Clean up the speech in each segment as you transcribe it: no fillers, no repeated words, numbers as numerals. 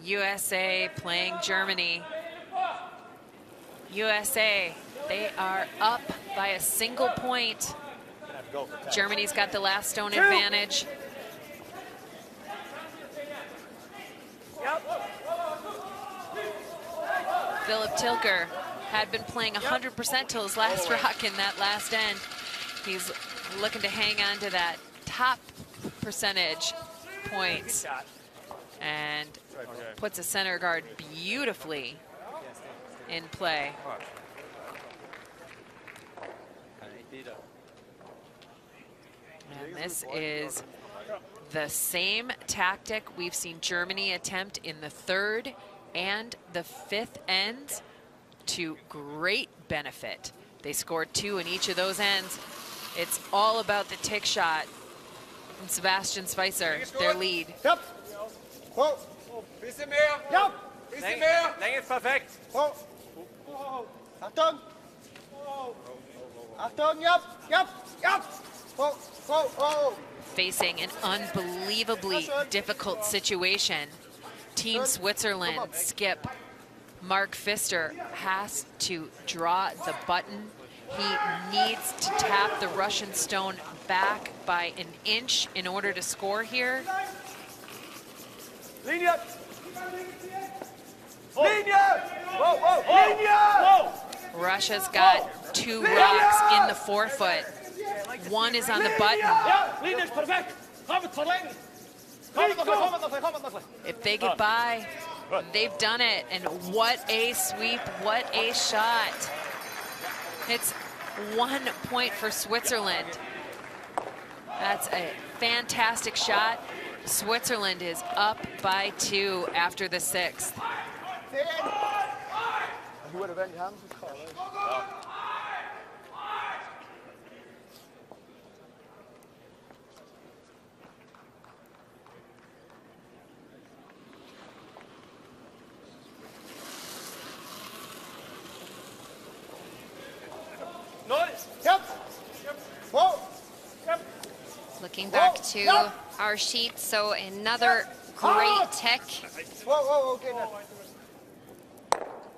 USA playing Germany. USA, they are up by a single point. Germany's got the last stone advantage. Philip Tilker had been playing 100% till his last rock in that last end. He's looking to hang on to that top percentage points and puts a center guard beautifully in play. And this is the same tactic we've seen Germany attempt in the third and the fifth ends to great benefit. They scored 2 in each of those ends. It's all about the tick shot from Sebastian Spicer, their lead. Yep. Oh. Bisschen mehr. Yep. Bisschen mehr. Länge ist perfekt. Oh. Achtung. Achtung. Yep. Yep. Yep. Oh. Oh. Oh. Facing an unbelievably difficult situation, Team Switzerland skip Mark Pfister has to draw the button. He needs to tap the Russian stone back by an inch in order to score here. Linie. Linie. Whoa, whoa, linie. Russia's got 2 rocks in the forefoot. 1 is on the button. Linie ist perfekt. Komm, verlängern. If they get by, they've done it. And what a sweep, what a shot. It's 1 point for Switzerland. That's a fantastic shot. Switzerland is up by 2 after the 6th. Looking back to our sheet, so another great tick. Whoa, okay.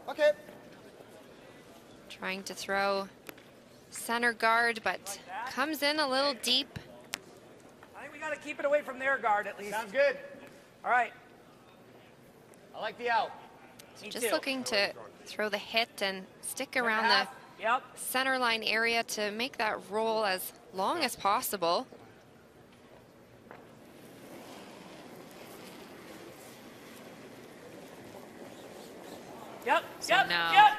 Okay. Trying to throw center guard, but comes in a little deep. I think we got to keep it away from their guard at least. Sounds good. All right. I like the out. Just looking to throw the hit and stick around the center line area to make that roll as long as possible. So now,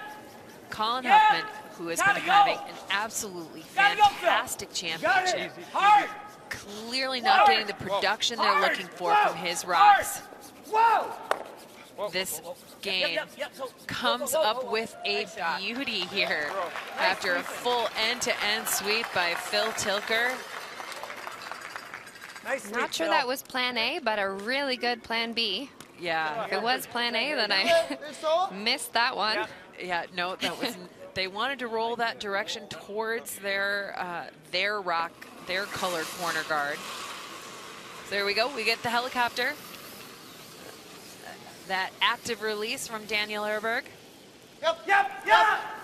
Colin Huffman, who has been having an absolutely fantastic championship, clearly not getting the production they're looking for from his rocks. This game comes up with a beauty here after a full end-to-end sweep by Phil Tilker. Not sure that was plan A, but a really good plan B. Yeah. If it was plan A, then I missed that one. Yeah, no, that was. They wanted to roll that direction towards their rock, their colored corner guard. So there we go. We get the helicopter. That active release from Daniel Ehrberg.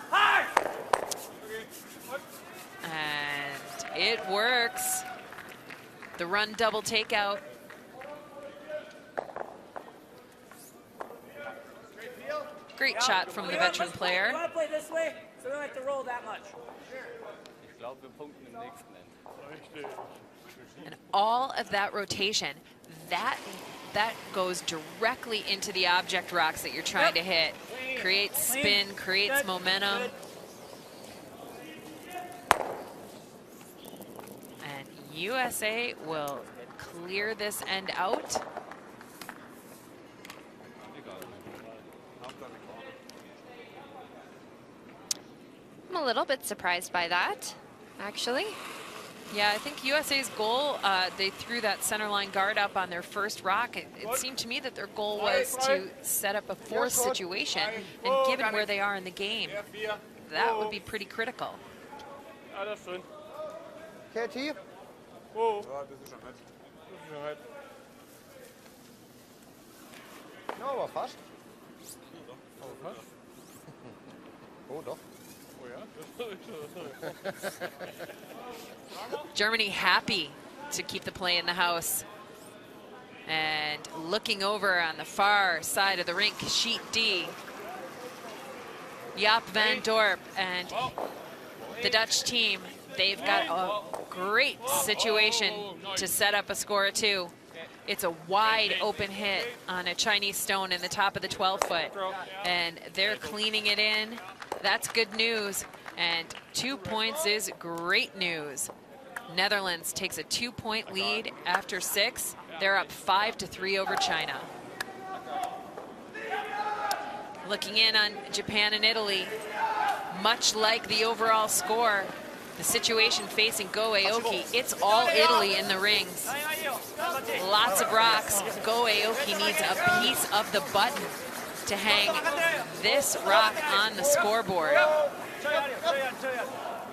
Hard. And it works. The run double takeout. Great shot from the veteran player. You want to play this way, so we don't have to roll that much. And all of that rotation, that goes directly into the object rocks that you're trying to hit. Creates spin, creates momentum. And USA will clear this end out. I'm a little bit surprised by that, actually. Yeah, I think USA's goal, they threw that center line guard up on their first rock. It seemed to me that their goal was to set up a fourth situation, and given where they are in the game, that would be pretty critical. Kreativ. Ja, var fast. Oh, doch. Germany happy to keep the play in the house. And looking over on the far side of the rink, sheet D, Jaap van Dorp and the Dutch team, they've got a great situation to set up a score of 2. It's a wide open hit on a Chinese stone in the top of the 12-foot, and they're cleaning it in. That's good news, and 2 points is great news. Netherlands takes a 2-point lead after 6. They're up 5-3 over China. Looking in on Japan and Italy, much like the overall score, the situation facing Go Aoki, it's all Italy in the rings. Lots of rocks. Go Aoki needs a piece of the button to hang this rock on the scoreboard.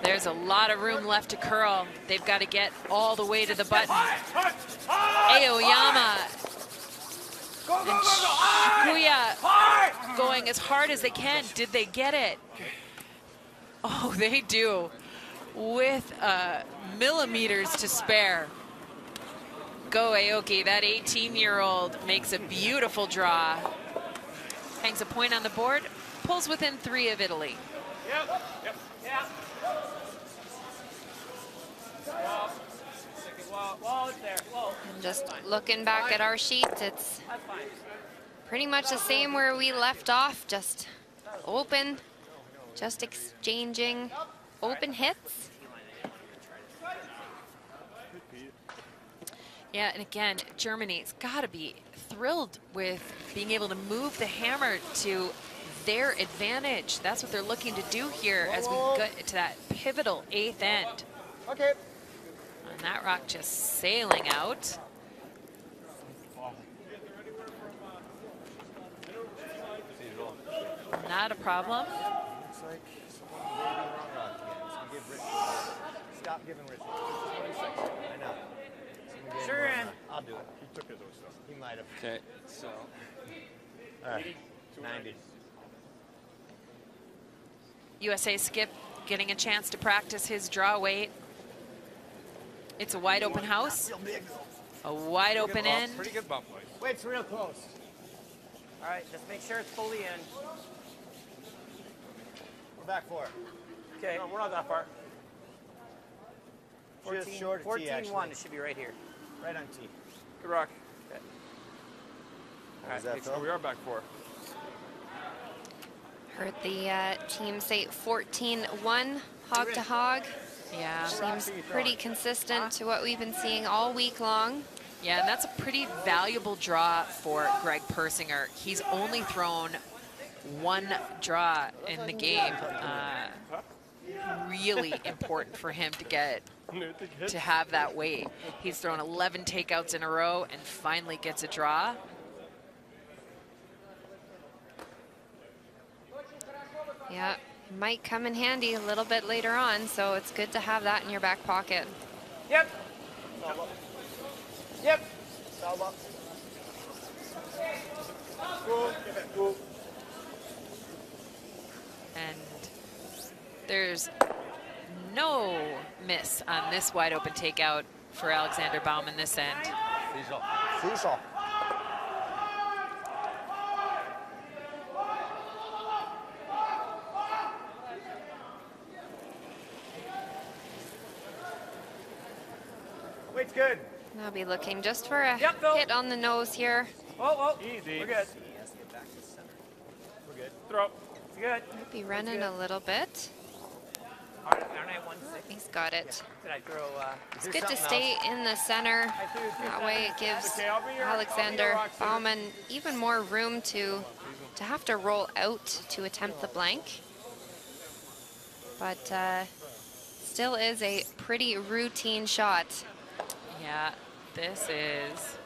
There's a lot of room left to curl. They've got to get all the way to the button. Aoyama and Shikuya going as hard as they can. Did they get it? Oh, they do. With millimeters to spare. Go Aoki, that 18-year-old, makes a beautiful draw. Hangs a point on the board, pulls within 3 of Italy. Yep. Whoa, it's there. Whoa. And just looking back at our sheet, it's pretty much the same where we left off, just open, just exchanging open hits. Yeah, and again, Germany's got to be thrilled with being able to move the hammer to their advantage. That's what they're looking to do here as we get to that pivotal 8th end. Okay. And that rock just sailing out. Not a problem. Looks like someone may be wrong rock again. So give Rich. Stop giving Rich. 26. I know. Someone gave him Sure, wrong and rock. I'll do it. He took it though, so. He might have. Okay, so. All right. 90. USA Skip getting a chance to practice his draw weight. It's a wide open house. A wide open end. Pretty good bump weight. Weight's real close. All right, just make sure it's fully in. We're back 4. Okay. No, we're not that far. 14, Just short of T, 14-1, actually. it should be right here. Right on T. Good rock. What was that, Oh, Phil? we are back 4. Heard the team say 14-1, hog to hog. Yeah. Seems pretty consistent to what we've been seeing all week long. Yeah, and that's a pretty valuable draw for Greg Persinger. He's only thrown 1 draw in the game. Really important for him to have that weight. He's thrown 11 takeouts in a row and finally gets a draw. Yeah, it might come in handy a little bit later on, so it's good to have that in your back pocket. Yep. Yep. And there's no miss on this wide open takeout for Alexander Baumann this end. Seesaw. Weight's good. I'll be looking just for a Yep, Phil. hit on the nose here. Whoa. Easy. We're good. We're good. Throw. Good. Might be running a little bit. Aren't I 1-6? He's got it. Did I throw? It's good to stay in the center. That way it gives Alexander Baumann even more room to have to roll out to attempt the blank. But still is a pretty routine shot. Yeah, this is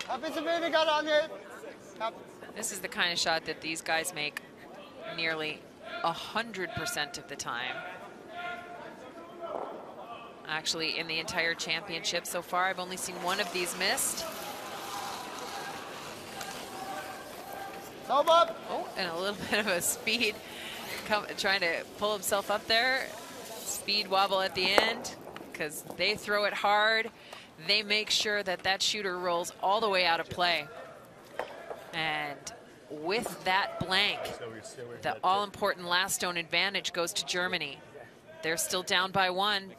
This is the kind of shot that these guys make nearly 100% of the time. Actually, in the entire championship so far, I've only seen one of these missed. Sauber. Oh, and a little bit of a speed, trying to pull himself up there. Speed wobble at the end because they throw it hard. They make sure that that shooter rolls all the way out of play. And with that blank, the all-important last stone advantage goes to Germany. They're still down by 1.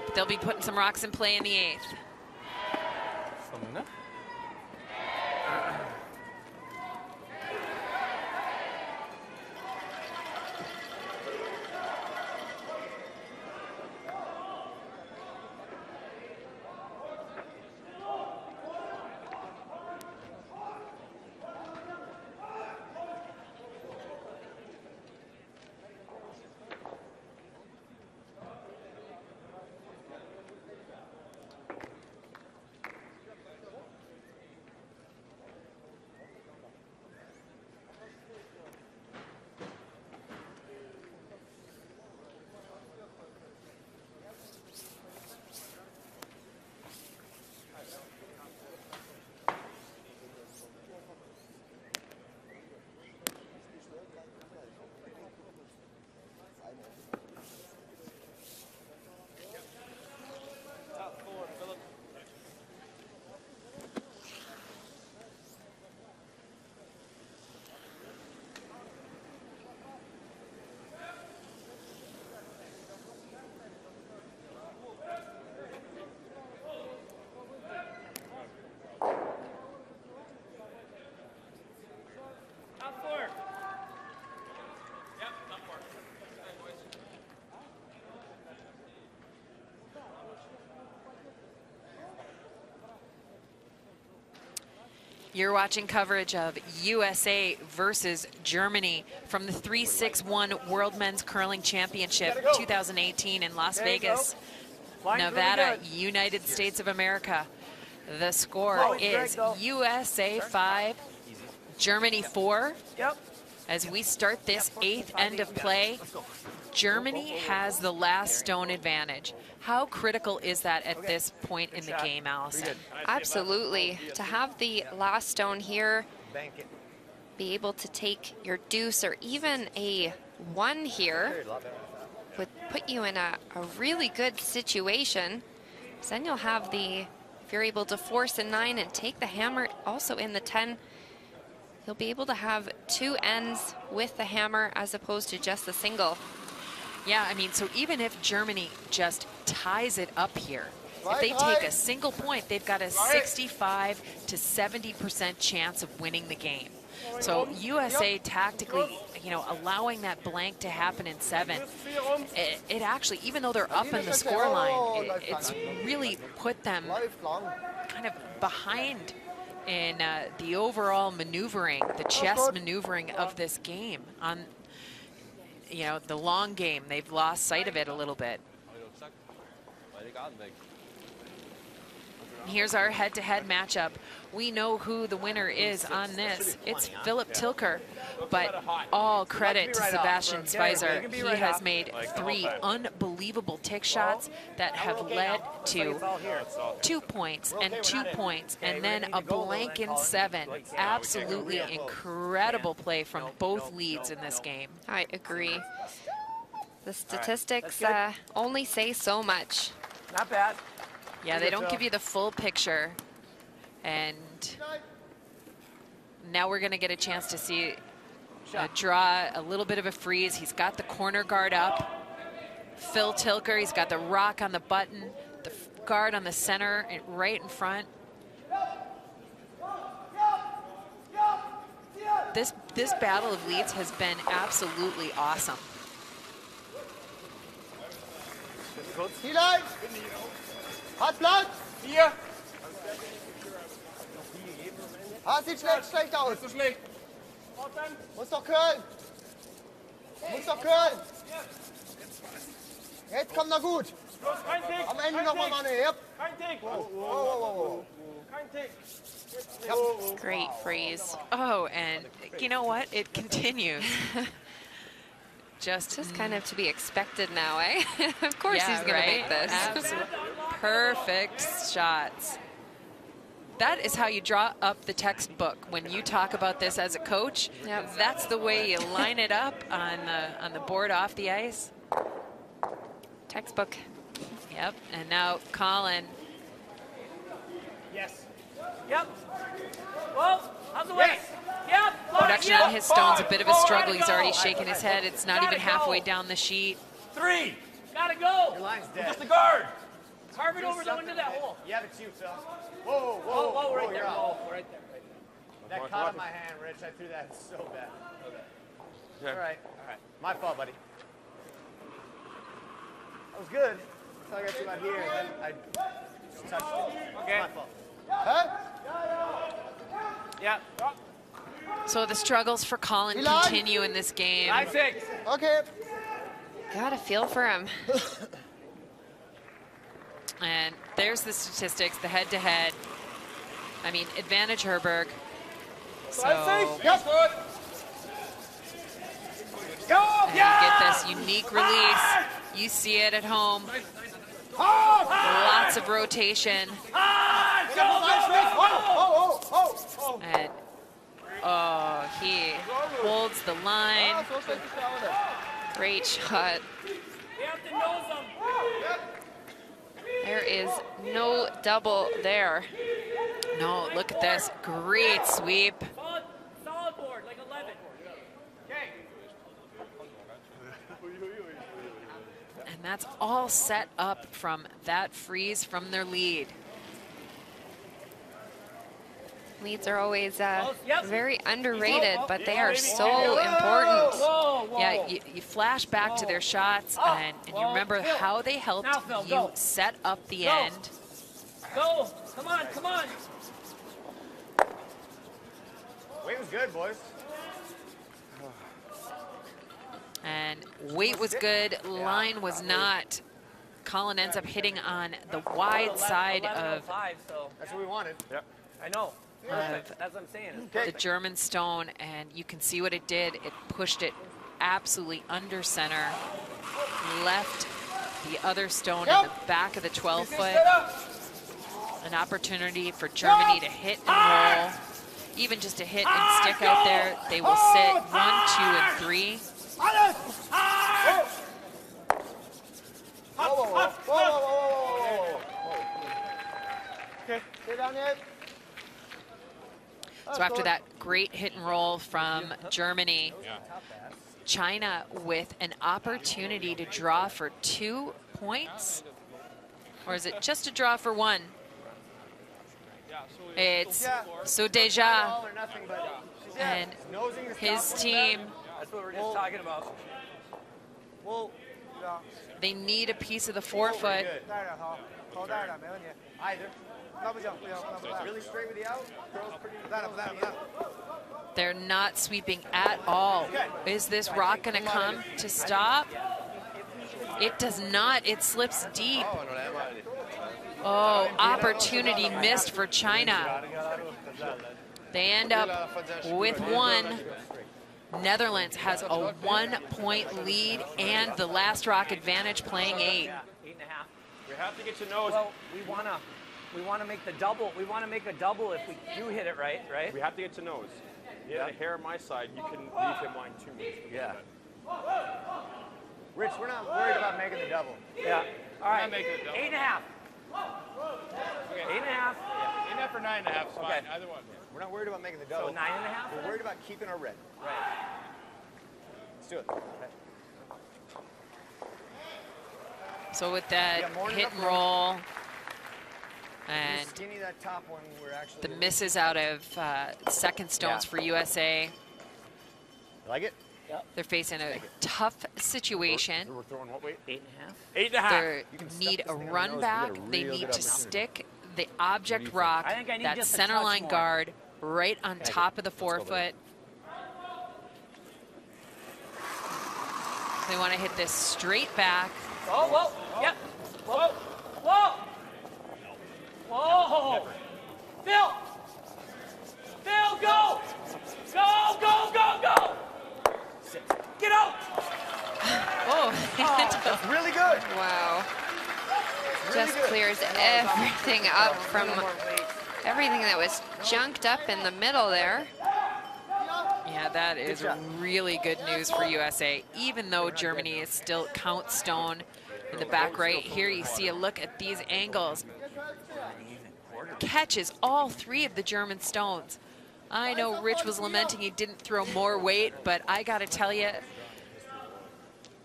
But they'll be putting some rocks in play in the 8th. You're watching coverage of USA versus Germany from the 3-6-1 World Men's Curling Championship 2018 in Las Vegas, Nevada, United States of America. The score is USA 5, Germany 4. Yep. As we start this 8th end of play, Germany has the last stone advantage. How critical is that at this point in the game, Allison? Absolutely. To have the last stone here, be able to take your deuce or even a 1 here would put you in a really good situation. So then you'll have the, if you're able to force a 9 and take the hammer also in the 10, you'll be able to have 2 ends with the hammer as opposed to just a single. Yeah, I mean, so even if Germany just ties it up here, if they take a single point, they've got a 65 to 70% chance of winning the game. So USA tactically, you know, allowing that blank to happen in 7, it actually, even though they're up in the scoreline, it's really put them kind of behind in the overall maneuvering, the chess maneuvering of this game. On, you know, the long game, they've lost sight of it a little bit. Here's our head-to-head matchup. We know who the winner is on this. It's Philip Tilker, but all credit to Sebastian Spicer. He has made 3 unbelievable tick shots that have led to 2 points and 2 points, and then a blank in 7. Absolutely incredible play from both leads in this game. I agree. The statistics only say so much. Not bad. Yeah, they don't give you the full picture. And now we're going to get a chance to see draw a little bit of a freeze. He's got the corner guard up. Phil Tilker, he's got the rock on the button, the guard on the center, and right in front. This battle of leads has been absolutely awesome. Hat Platz! Hier! Sieht schlecht aus. So schlecht. Muss doch Köln. Muss doch Köln. Jetzt kommt er gut. Am Ende noch mal Mann. Yep. Kein Tick. Whoa. Kein Tick. Great freeze. Oh, and you know what? It continues. Just kind of to be expected now, eh? Of course he's going to make this. Absolutely. Perfect shots. that is how you draw up the textbook when you talk about this as a coach. Yep. That's the way you line it up on the board off the ice. Textbook. Yep. And now Colin. Yes. Yep. Whoa. How's the way? Yep. Production on his stone's a bit of a struggle. He's already shaking his head. It's not even halfway down the sheet. 3. Gotta go. Your line's dead. Just the guard. Carve it over into that hole. Yeah, it's you, Phil. Whoa, whoa, Whoa, right there. you're Whoa, out. right there. That caught in my hand, Rich. I threw that so bad. Okay. All right. My fault, buddy. That was good. Until I got you out here, and then I just touched it. Okay. My fault. Huh? Yeah. So the struggles for Colin Eli? continue in this game. 5-6. Okay. Gotta feel for him. And there's the statistics, the head-to-head. I mean, advantage Herberg. So Yep. and you get this unique release. You see it at home. Lots of rotation. And he holds the line. Great shot. You have to nose them. There is no double there. No, look at this. Great sweep. Solid board, like 11. And that's all set up from that freeze from their lead. Leads are always Yep. very underrated, but they are so important. Whoa, whoa. Yeah, you flash back to their shots, and you remember how they helped Now, Phil, you go. set up the Go. end. Go. Come on, come on. Weight was good, boys. And weight was good, line was not. Colin ends up hitting on the wide side of 11:05, so That's what we wanted. Yep. I know. Of That's what I'm saying. the German stone, and you can see what it did. It pushed it absolutely under center, left the other stone in the back of the 12-foot. An opportunity for Germany to hit and roll, even just to hit and stick out there. They will sit 1, 2, and 3. Whoa. Okay. Stay down yet? So after that great hit and roll from Germany, China with an opportunity to draw for 2 points. Or is it just a draw for 1? It's so Deja All or nothing, but and nosing the his stop team. That's what we're just talking about. Well, They need a piece of the forefoot. either. Really straight with the out. Throws pretty. They're not sweeping at all. Is this rock going to come to stop? It does not. It slips deep. Oh, opportunity missed for China. They end up with 1. Netherlands has a 1-point lead and the last rock advantage playing 8. Yeah, 8.5. We have to get to nose. Well, we wanna make the double. We wanna make a double if we do hit it right, right? We have to get to nose. Yeah, the hair on my side, you can leave him line 2 minutes. Yeah. Rich, we're not worried about making the double. Yeah. All right. making it double. 8.5. 8.5. Enough or 9.5 is fine. Okay. Either one. We're not worried about making the So double. 9.5. We're worried about keeping our red. Right. Let's do it. So with that Yeah, more than hit enough and room. roll You're and skinny that top one. We're actually. the misses out of second stones Yeah. for USA, Like it? they're facing a tough situation. We're throwing what weight? 8.5. 8.5. They You can stuff need this a thing on the run nose, we back. got a They real need good to opportunity. stick the object rock, I think I need that just a center touch line more. guard, right on top of the forefoot. They want to hit this straight back. Oh, whoa. Yep. Whoa. Whoa. Whoa. Phil. Phil, go. Go, go, go, go. Get out. Oh, Really good. Wow. Really Just good. clears everything up from everything that was junked up in the middle there. Yeah, that is really good news for USA. Even though Germany is still count stone in the back right, here you see a look at these angles. Catches all 3 of the German stones. I know Rich was lamenting he didn't throw more weight, but I gotta tell you,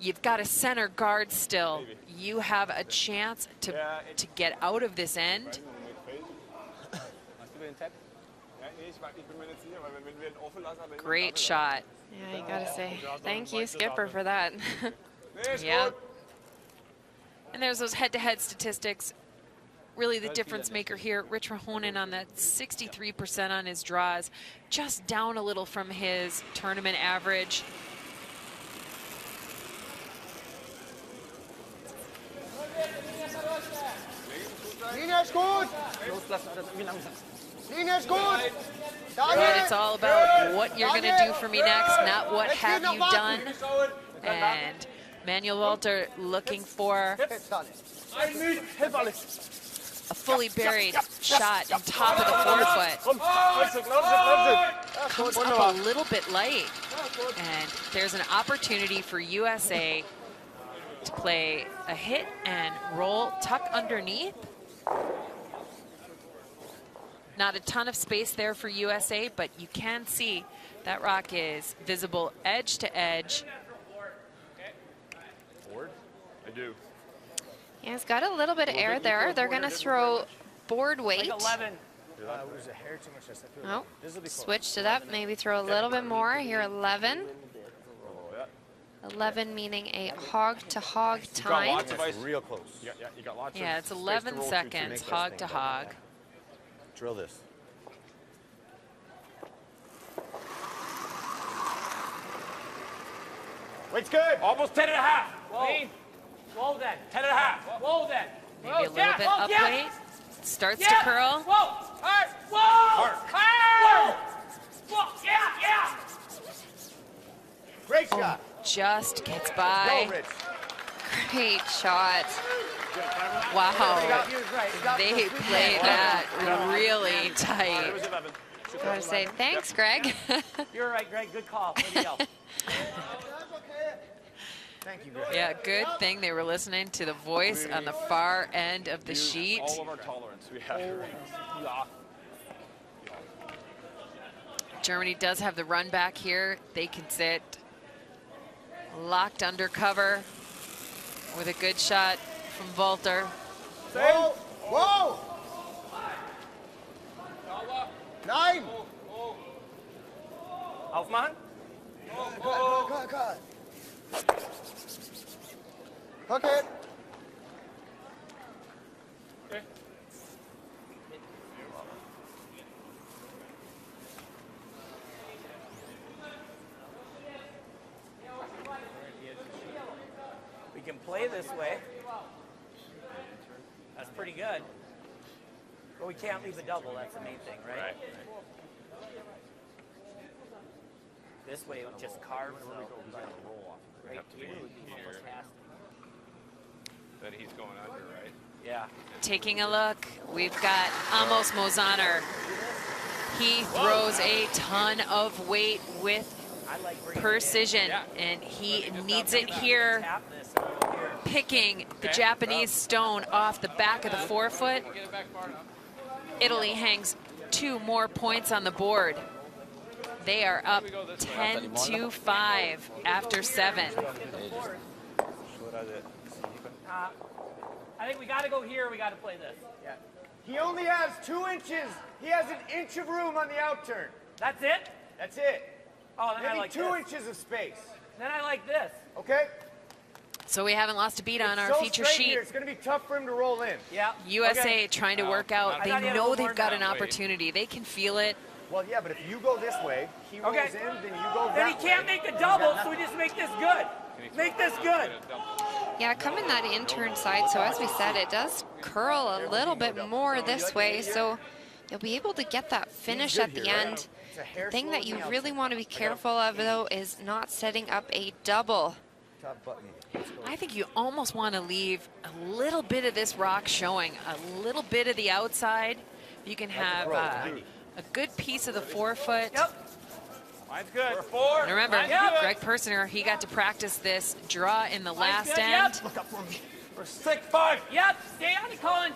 you've got a center guard still. You have a chance to get out of this end. Great shot. Yeah, you gotta say thank you, skipper, for that. Yeah. And there's those head-to-head statistics. Really the difference maker here. Rich Rahonen on that 63% on his draws, just down a little from his tournament average. Linie ist gut. Linie ist gut. But it's all about what you're going to do for me next, not what have you done. And Manuel Walter looking for a fully buried shot on top of the forefoot. Comes up a little bit light. And there's an opportunity for USA to play a hit and roll, tuck underneath. Not a ton of space there for USA, but you can see that rock is visible edge to edge. Forward? I do. Yeah, it's got a little bit of air there. They're going to throw board weight. Like 11. It was a hair too much. Oh, switched it up. Maybe throw a little bit more. Here, 11. 11 meaning a hog-to-hog time. Lots of ice. Real close. Yeah, you got lots of Yeah, it's space to 11 roll to seconds, make this hog thing to go. hog. Drill this. Weight's good. Almost 10 and a half. Whoa. Whoa then. 10 and a half. Whoa then. Maybe a little bit up weight. Starts to curl. Whoa. Hard. Whoa. Hard. Whoa. Yeah. Great shot. Just gets Go, by. Rich. Great shot. Wow. He was right. They played that really It tight. was 11. Gotta say thanks, Greg. You're right, Greg. Good call. Way to go. Thank you, Greg. Yeah, good thing they were listening to the voice on the far end of the sheet. All of our tolerance we have here. Yeah. Germany does have the run back here. They can sit locked under cover with a good shot from Walter. Whoa. Whoa. 9. Aufmachen. Cut. Hook it. We can play this way. That's pretty good. But we can't leave a double. That's the main thing, right? This way, it would just carve. Right here would be almost half. That he's going under, right? Yeah. Taking a look, we've got Amos Mosaner. He throws a ton of weight with I like bringing precision, and he needs it here, tap this and go here. picking the Japanese stone off the back of the forefoot. Italy hangs 2 more points on the board. They are up 10-5 after 7. I think we got to go here. We got to play this. Yeah. He only has 2 inches. He has an inch of room on the outturn. That's it? That's it. Oh, then I Maybe like 2 this. inches of space. Then I like this. Okay? So we haven't lost a beat on our So feature straight sheet. Here. It's going to be tough for him to roll in. Yeah. USA Okay. trying to work out. I They thought he had a know little they've more got an now. opportunity. They can feel it. Well, yeah, but if you go this way, he rolls Okay. in, then you go that Then he can't way. make a double, so we just make this good. Make this good. Yeah, coming that in-turn side, so as we said, it does curl a little bit more this way, so you'll be able to get that finish at the end. It's a hair The thing slow that on you the really outside. want to be careful of, though, is not setting up a double. Top button. I think you almost want to leave a little bit of this rock showing, a little bit of the outside, you can have a good piece of the forefoot. Mine's good. For 4. And remember, Mine's good. Greg Persinger, he got to practice this draw in the last end. For 6-5. Yep, stay on it, Colin.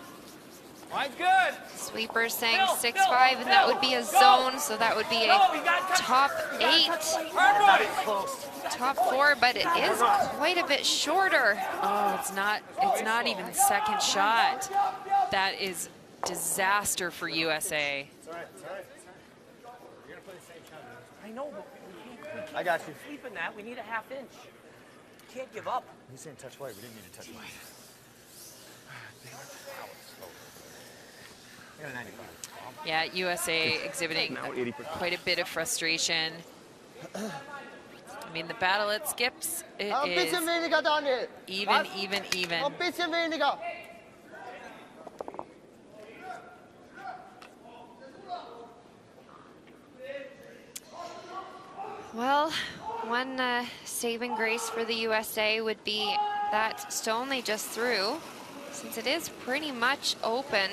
Mine's good. Sweeper's saying Phil, 6-5, Phil, and that Phil, would be a go. zone, so that would be a Go, you gotta touch- top you gotta 8, touch Hard right. top 4, but it is quite a bit shorter. Oh, it's not even second shot. That is disaster for USA. I know, but we can't I got you. sleep in that. We need a ½ inch. Can't give up. He's saying touch white. We didn't need to touch white. I got a 95. Yeah, USA exhibiting quite a bit of frustration. I mean, the battle at skips it Ein is bisschen weniger, Daniel. even. Ein bisschen weniger. Well, one saving grace for the USA would be that stone they just threw. Since it is pretty much open,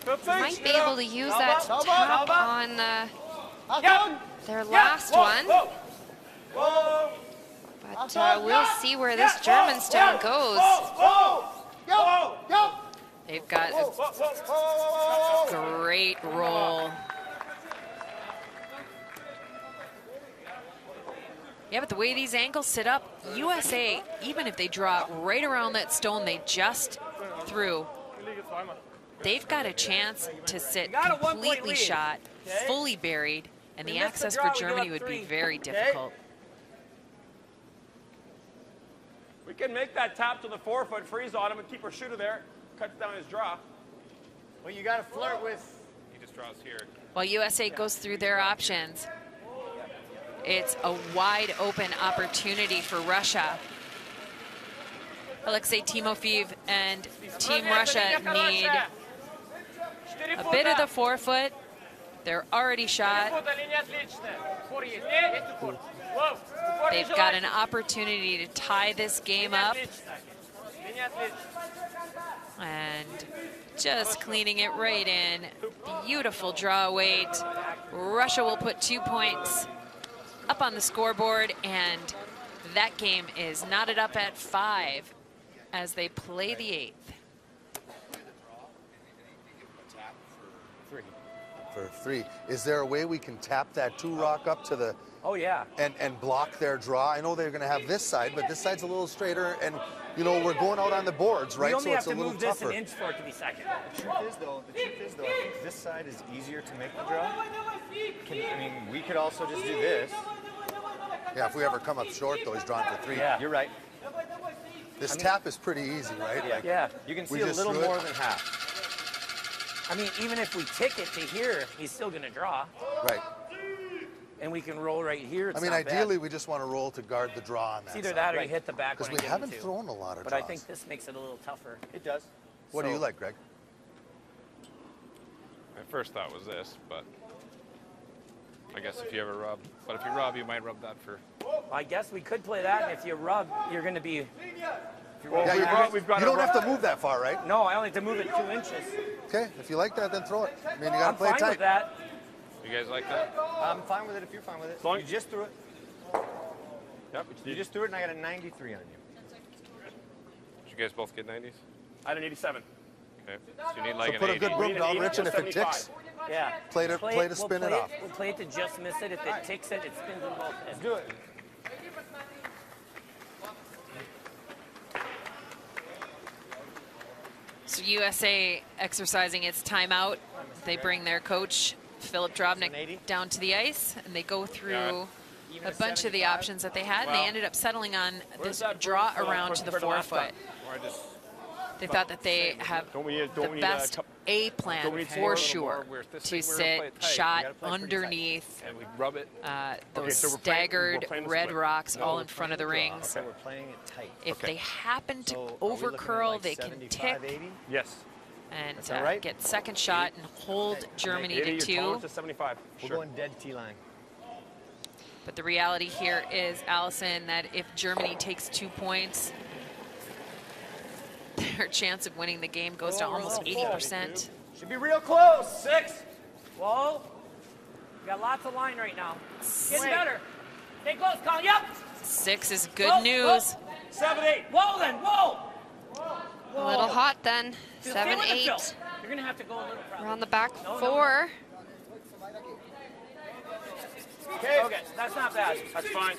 Good they might be able to use Sauber, that sauber, tap sauber. on Achtung! their last one. But we'll see where this German stone goes. Ja, ja. They've got a great roll. Yeah, but the way these angles sit up, USA, even if they draw right around that stone they just threw, they've got a chance to sit got a 1-point completely lead. shot, Okay. fully buried, and We the missed the access draw, for we give Germany up would be 3. very Okay. difficult. We can make that tap to the forefoot, freeze on him, and keep our shooter there. Cuts down his draw. Well, you got to flirt with. He just draws here. While USA goes through their options, it's a wide open opportunity for Russia. Alexei Timofeev and Team Russia need a bit of the forefoot. They're already shot. They've got an opportunity to tie this game up, and just cleaning it right in. Beautiful draw weight. Russia will put 2 points up on the scoreboard, and that game is knotted up at 5 as they play the 8th. For 3. Is there a way we can tap that 2-rock up to the Oh, yeah. and block their draw? I know they're going to have this side, but this side's a little straighter, and you know we're going out on the boards, right? We only So have it's a to little move this tougher. an inch for it to be second. The truth is, though, I think this side is easier to make the draw. I mean, we could also just do this. Yeah, if we ever come up short, though, he's drawn for 3. Yeah. You're right. This tap is pretty easy, right? Yeah. Like, Yeah. You can We see a just little threw it. more than half. I mean, even if we tick it to here, he's still going to draw. right. And we can roll right here. It's I mean, not bad. ideally, we just want to roll to guard the draw on that It's either side. that or Right. you hit the back Because one we and haven't give him thrown a lot of But draws. I think this makes it a little tougher. It does. What do you so- like, Greg? My first thought was this, but I guess if you ever rub, but if you rub, you might rub that for. I guess we could play that, and if you rub, you're going to be... Yeah, we've got you a don't rub. have to move that far, right? No, I only have to move it 2 inches. Okay, if you like that, then throw it. I mean, you got I'm to play fine it tight. with that. You guys like that? I'm fine with it if you're fine with it. long- You just threw it. Yep. You just threw it, and I got a 93 on you. Did you guys both get 90s? I had an 87. Okay. So you need like So an put a 80. good We broom need an down, 80 Rich, and or if it 75. ticks, Yeah. Play to- We'll play to spin it off. We'll play it to just miss it. If it ticks it, it spins in both ends. Do it. So USA exercising its timeout. They bring their coach, Philip Drobnik, 80? down to the ice, and they go through Even a a bunch of the 75? options that they had, and Well, they ended up settling on Where's this that draw broom around to the compared last forefoot. time? Where I just- They thought that they have Don't we- don't the we need best A don't plan we need to for go a little sure more where this to thing, we're gonna sit play it tight. We shot gotta play pretty tight. underneath And we rub it. those so we're playing staggered the red split. rocks No, all we're in front of the Playing rings. So we're playing it tight. If Okay. they happen to So are we over looking at curl, like they can 75, tick 80? Yes. and that right? get second shot and hold Germany 80, to you're tolerant 2. to 75. We're Sure. going dead T-line. But the reality here is, Allison, that if Germany takes 2 points, their chance of winning the game goes to almost 80%. Should be real close. 6. Whoa. You got lots of line right now. Getting better. Stay close, Colin. Yep. 6 is good news. Whoa. 7, 8. Whoa, then. Whoa. A little hot then. Stay 7, with it, 8. Phil. You're going to have to go a little We're on the back No, 4. Okay, that's not bad. That's fine.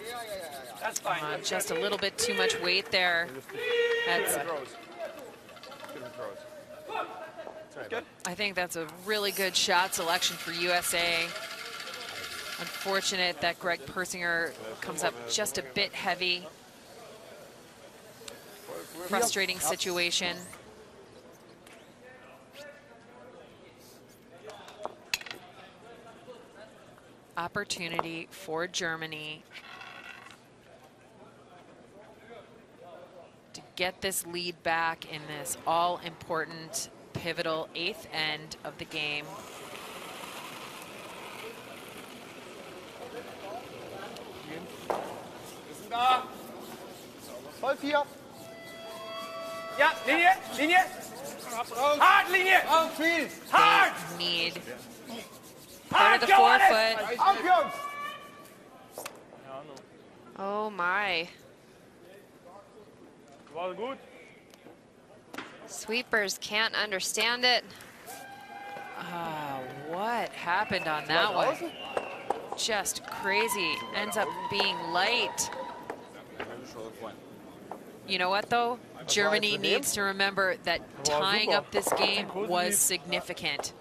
That's fine. Just a little bit too much weight there. That's, I think that's a really good shot selection for USA. Unfortunate that Greg Persinger comes up just a bit heavy. Frustrating situation. Opportunity for Germany to get this lead back in this all-important, pivotal 8th end of the game. Hier. Ja, Linie, Linie. Hard, Linie. Hard. They need Hard, part of the go on it. forefoot. Auf, Jungs. Oh my. War gut. Sweepers can't understand it. What happened on that one? Just crazy. Ends up being light. You know what, though? Germany needs to remember that tying up this game was significant.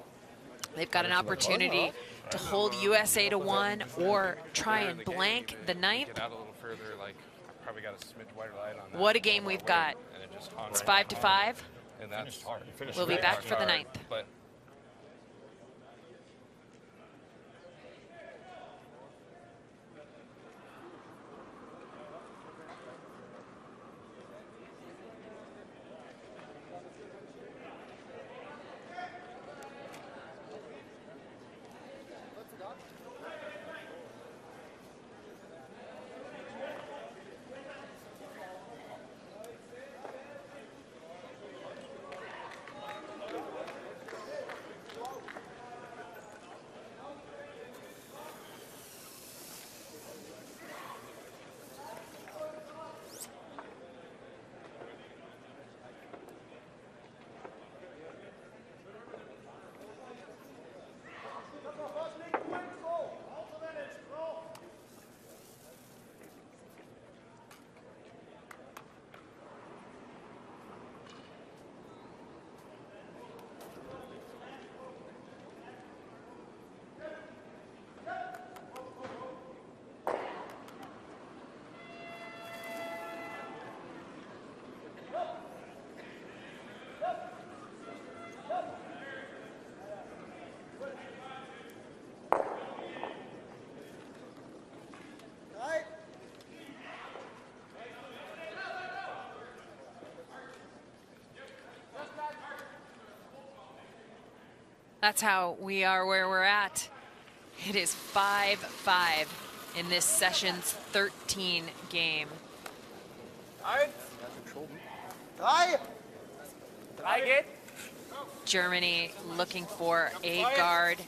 They've got an opportunity to hold USA to 1 or try and blank the 9th. Get out a little further, like, probably got a smidge wider light on that. What a game we've got. And it just hung It's right 5-5. And that's We'll be back for the 9th. But That's how we are where we're at. It is 5-5 in this session's 13 game. Drei. I get. Germany looking for a guard.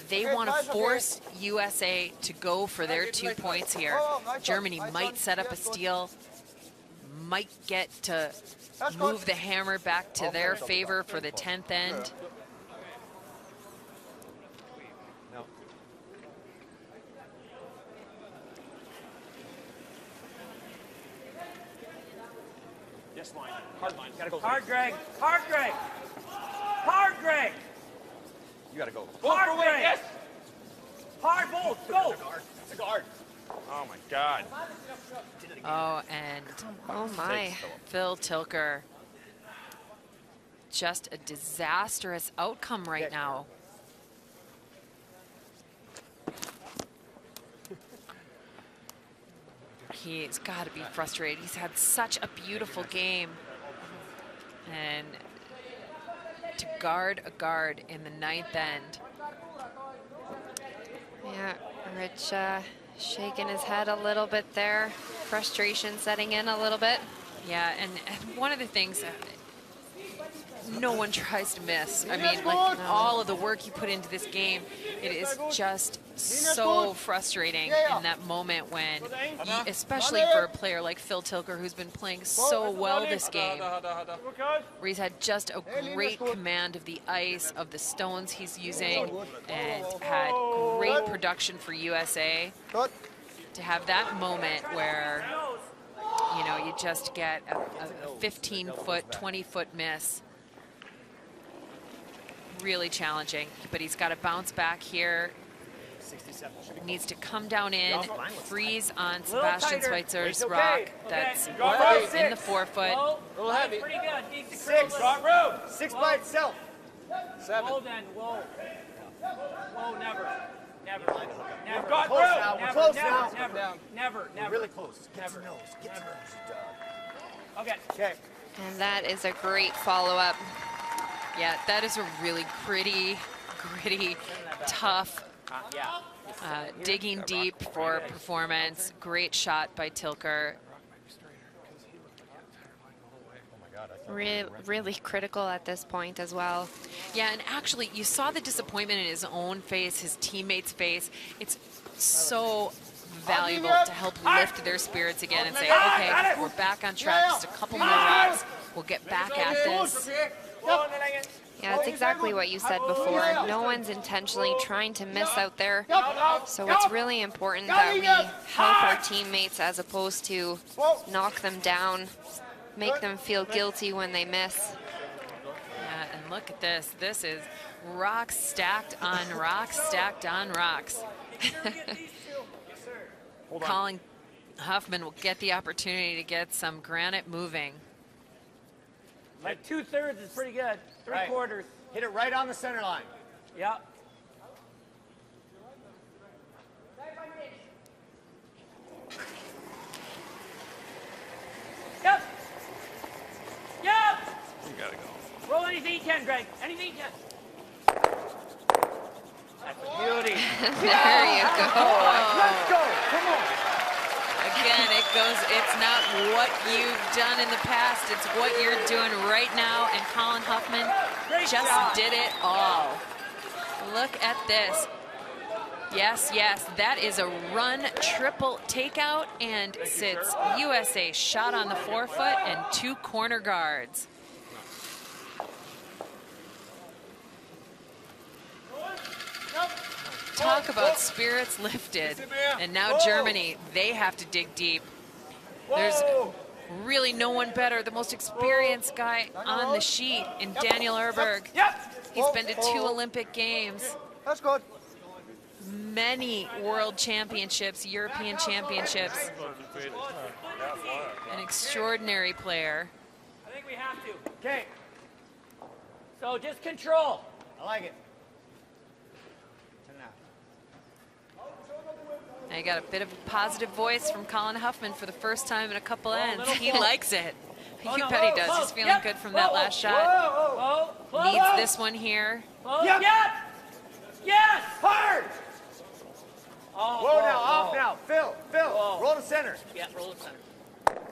They want to force USA to go for their 2 points here. Germany might set up a steal, might get to move the hammer back to their favor for the 10th end. Yes, line. Hard line. Gotta go. Hard, Greg. Hard, Greg. Hard, Greg. You gotta go. Hard, Greg. Yes. Hard, bold. Go. It's a guard. oh my God. Oh, and Oh my. Phil Tilker. Just a disastrous outcome right now. He's got to be frustrated. He's had such a beautiful game. And to guard a guard in the 9th end. Yeah, Rich shaking his head a little bit there. Frustration setting in a little bit. Yeah, and one of the things, no one tries to miss. I mean, like all of the work you put into this game, it is just so frustrating in that moment when, especially for a player like Phil Tilker, who's been playing so well this game, where he's had just a great command of the ice, of the stones he's using, and had great production for USA. To have that moment where, you know, you just get a 15-foot, 20-foot miss. Really challenging, but he's got to bounce back here. Needs to come down in, freeze on Sebastian Schweitzer's rock. That's in the 4-foot. Little heavy. Pretty good. Needs to 6. got room. 6 by itself. 7. Whoa, then. Whoa. Whoa, never. Never. Never. Got close room. Now. We're close now. Never. We're really close. Get Never. to nose. Get to nose, you dog. Okay. Okay. And that is a great follow-up. Yeah, that is a really gritty, tough, digging deep for performance. Great shot by Tilker. Really critical at this point as well. Yeah, and actually, you saw the disappointment in his own face, his teammates' face. It's so valuable to help lift their spirits again and say, okay, we're back on track, just a couple more rocks. We'll get back at this. Yeah, it's exactly what you said before. No one's intentionally trying to miss out there. So it's really important that we help our teammates as opposed to knock them down, make them feel guilty when they miss. Yeah, and look at this. This is rocks stacked on rocks, stacked on rocks. Colin Huffman will get the opportunity to get some granite moving. Like 2/3 is pretty good. 3/4. Hit it right on the center line. Yeah. Yep. Yep. You gotta go. Roll anything you can, Greg. Anything you can. That's a beauty. There you go. Let's go. Come on. Again, it's not what you've done in the past, it's what you're doing right now, and Colin Huffman just did it all. Look at this. Yes, that is a run triple takeout, and sits USA shot on the 4-foot and 2 corner guards. Talk about spirits lifted. And now Germany, they have to dig deep. There's really no one better, the most experienced guy on the sheet in Daniel Erberg. He's been to 2 Olympic Games. That's good. Many world championships, European championships. An extraordinary player. I think we have to. Okay. So just control. I like it. I got a bit of a positive voice from Colin Huffman for the first time in a couple ends. He likes it. You bet he does. He's feeling good from that last shot. Needs this one here. Yep. Yes. Hard. Whoa, now, off now. Phil, roll to center. Yeah, roll to center.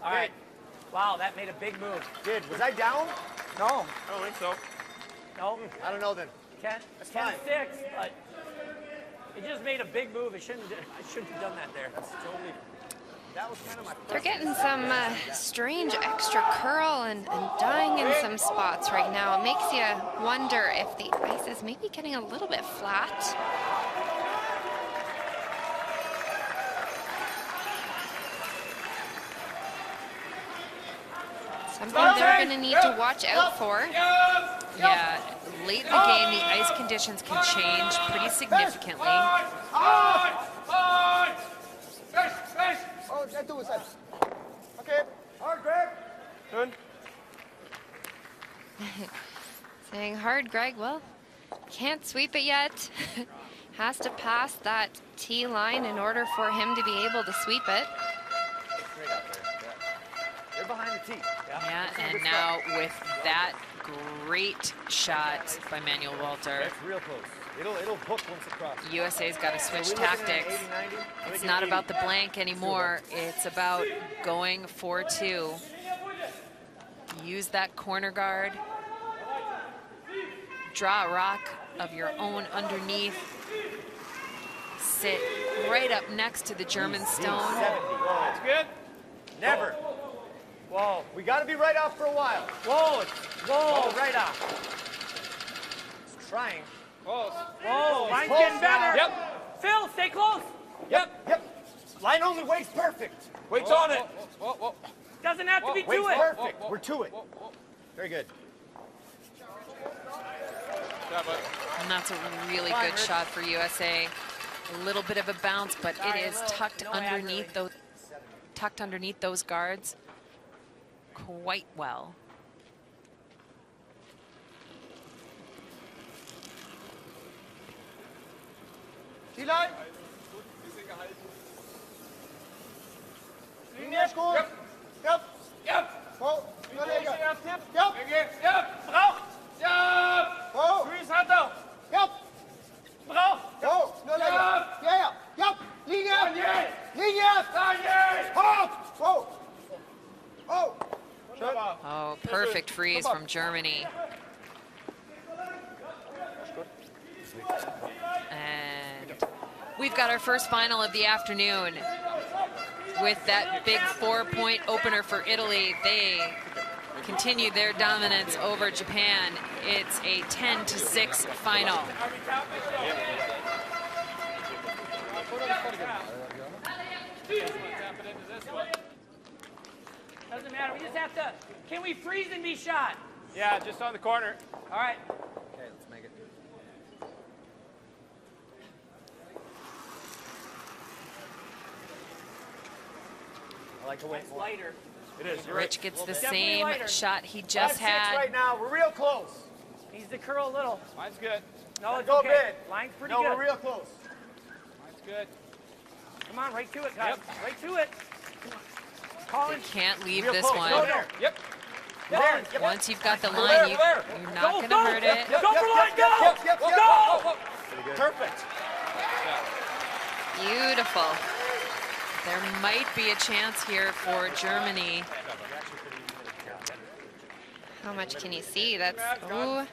All right. Wow, that made a big move. Was I down? No. I don't think so. No. I don't know then. 10-6, but it just made a big move. I shouldn't have done that there. That's totally. That was kind of my. They're getting some strange extra curl and dying in some spots right now. It makes you wonder if the ice is maybe getting a little bit flat. Something they're going to need to watch out for. Yeah, late in the game, the ice conditions can change pretty significantly. Oh, that was it. Okay. Hard, Greg. Good. Saying hard, Greg. Well, can't sweep it yet. Has to pass that T line in order for him to be able to sweep it. Straight out there. They're behind the tee. Yeah, and now with that great shot by Manuel Walter, That's real close. It'll hook once it crosses. USA's got to switch So we looking at tactics. 80, 90? It's not about the blank anymore. It's about going 4-2. Use that corner guard. draw a rock of your own underneath. Sit right up next to the German stone. 70. That's good. Never. Whoa. We got to be right off for a while. Whoa. Whoa. Right off. It's trying. Close. Whoa. Line's close getting better. now. Yep. Phil, stay close. Yep. Line only waits perfect. Weight's on it. Whoa, whoa, Doesn't have to be Waits to it. perfect. Whoa, whoa, We're to it. whoa, whoa. Very good. Yeah, but And that's a really Fine, good Rich. shot for USA. A little bit of a bounce, but Sorry, it is a little- tucked no underneath ad, those tucked underneath those guards quite well. T-Line. Linie gut. Yep. Yep. Voll. Überlege. Yep. Yep. Yep. Braucht. Yep. Voll. Freeze, hand down. Yep. Braucht. Voll. Überlege. Yep. Ja. Yep. Linie. Daniel. Linie. Daniel. Hopp. Voll. Oh. Schön. Oh, perfect freeze from Germany. And we've got our first final of the afternoon. With that big 4-point opener for Italy, they continued their dominance over Japan. It's a 10-6 final. Doesn't matter. We just have to. Can we freeze and be shot? Yeah, just on the corner. All right. Okay, let's make it. I like to wait more. Lighter. It is. You're Rich gets the Definitely same lighter. shot he just 5-6 had. right now. We're real close. Needs to curl a little. Mine's good. No, it's Go okay. big. Line's pretty No, good. we're real close. Mine's good. Come on, right to it, guys. Yep. Right to it. Colin. Can't leave Real this close. one. Go there. Yep. There. Yep. Once you've got the there, line, you're there. not going to hurt it. Go for the line. Go. Yep. Go. Whoa, whoa. Pretty good. Perfect. Beautiful. There might be a chance here for Germany. How much can you see? That's, ooh,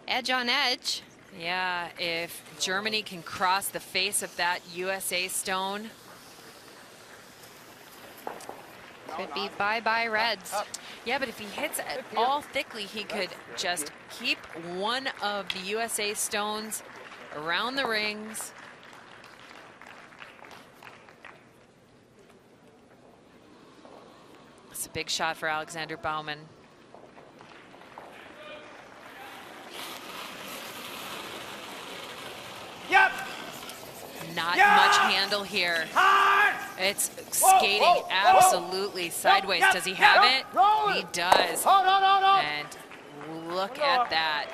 edge on edge. Yeah, if Germany can cross the face of that USA stone, Could be bye-bye Reds. yeah, but if he hits it all thickly, he could just keep one of the USA stones around the rings. It's a big shot for Alexander Baumann. Yep. Not Yeah! much handle here. Hard. It's Whoa, skating whoa, whoa. absolutely sideways. Yep, Does he yep, have yep. it? Roll He it. does. Hold on. And look at that.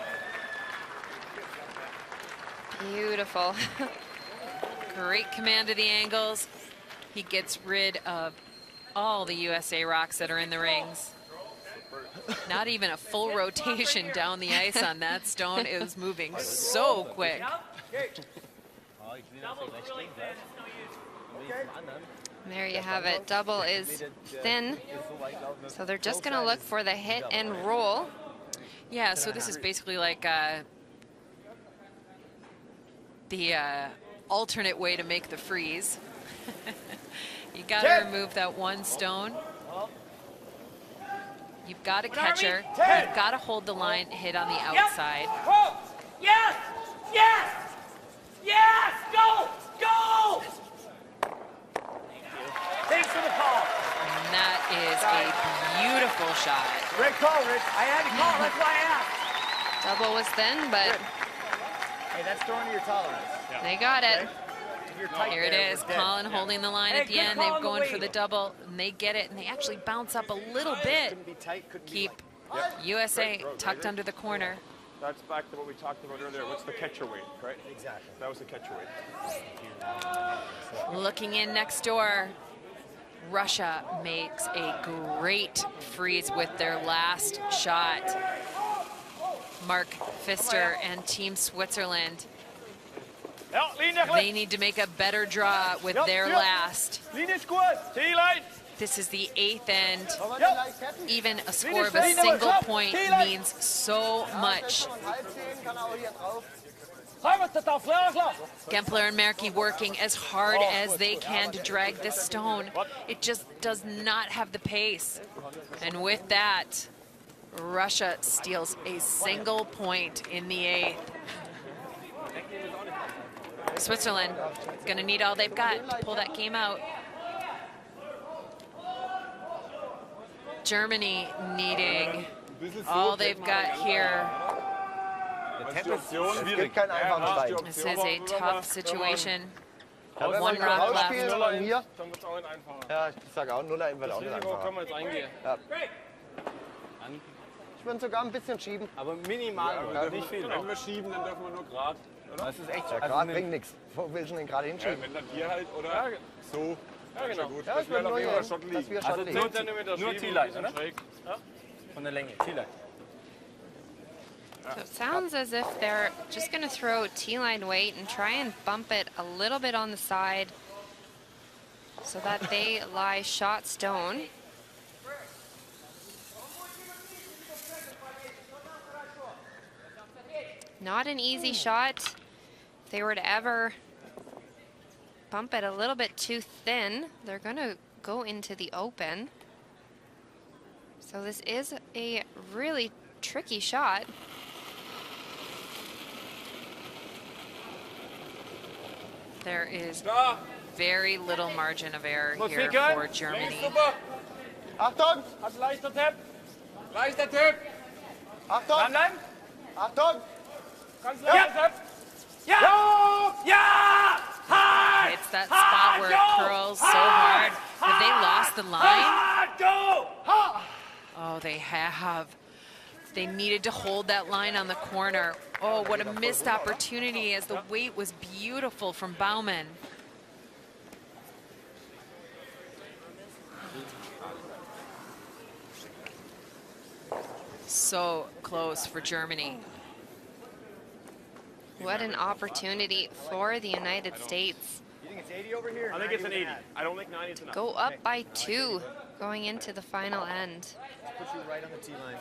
Beautiful. Great command of the angles. He gets rid of all the USA rocks that are in the rings. Not even a full rotation down the ice on that stone. It was moving so quick. There you have it. Double is thin. So they're just going to look for the hit and roll. Yeah, so this is basically like the alternate way to make the freeze. You got to remove that one stone. You've got a catcher. You've got to hold the line hit on the outside. Whoa. Yes. Yes. Yes. Go. Go. Thanks for the call. And that is a beautiful shot. Great call, Rich. I had to call. That's why I asked. Double was thin, but Hey, that's throwing to your tolerance. they got it. If you're tight Here it there, is, we're dead. Colin holding the line Hey, at the good end. call They're on the going for weight. the double, and they get it, and they actually bounce up a little bit. Couldn't be tight, couldn't be Keep light. USA tucked under the corner. That's back to what we talked about earlier. What's the catcher weight, right? Exactly. That was the catcher weight. Looking in next door, Russia makes a great freeze with their last shot. Mark Pfister and Team Switzerland, Ja, linje they need to make a better draw with their last. Linie ist gut. T-line. This is the 8th end. Wollen wir den gleich tappen? Even a score of a single point means so much. 6,5, kann aber hier drauf. Gempler and Merky working as hard as they can to drag this stone. It just does not have the pace. And with that, Russia steals a single point in the 8th. Switzerland is going to need all they've got to pull that game out. Germany needing all they've got here. Es gibt keinen einfachen Stein. This is a tough situation. Ja, wenn One wir rock rausspielen left. oder hier, Dann wird es auch nicht einfacher. ja, ich sage auch, Nuller wird auch nicht Risiko einfacher. können wir jetzt eingehen. Ich würde sogar ein bisschen schieben. Aber minimal, Ja, nicht viel. Wenn wir schieben, dann dürfen wir nur gerade. Das ist echt Ja, also gerade eine- bringt nichts. Wo willst du den gerade Ja, hinschieben? wenn dann hier halt, oder? So. Ja, genau. Gut. Ja, Das ich wäre würde auf nur jeden hier, Fall schon dass liegen. wir Also schon 10 liegen. Zentimeter nur schieben, T-Line, bisschen oder? schräg. Von der Länge, T-Line. So it sounds as if they're just going to throw T-line weight and try and bump it a little bit on the side so that they lie shot stone. Not an easy shot. If they were to ever bump it a little bit too thin, they're going to go into the open. So this is a really tricky shot. There is Da! very little margin of error Muss here Fickern. for Germany. Links super. Achtung! Hat leichter Tipp. Leichter Tipp. Achtung! Dranbleiben? Achtung! Ganz leichter Tipp. Ja! Ja! Hard! It's that spot where it curls so hard. Have they lost the line? Hard! Go! Oh, they have. They needed to hold that line on the corner. Oh, what a missed opportunity as the weight was beautiful from Baumann. So close for Germany. What an opportunity for the United States. You think it's 80 over here? I think it's an 80. I don't think 90 is enough. Go up by 2 going into the final end. Put you right on the T-line.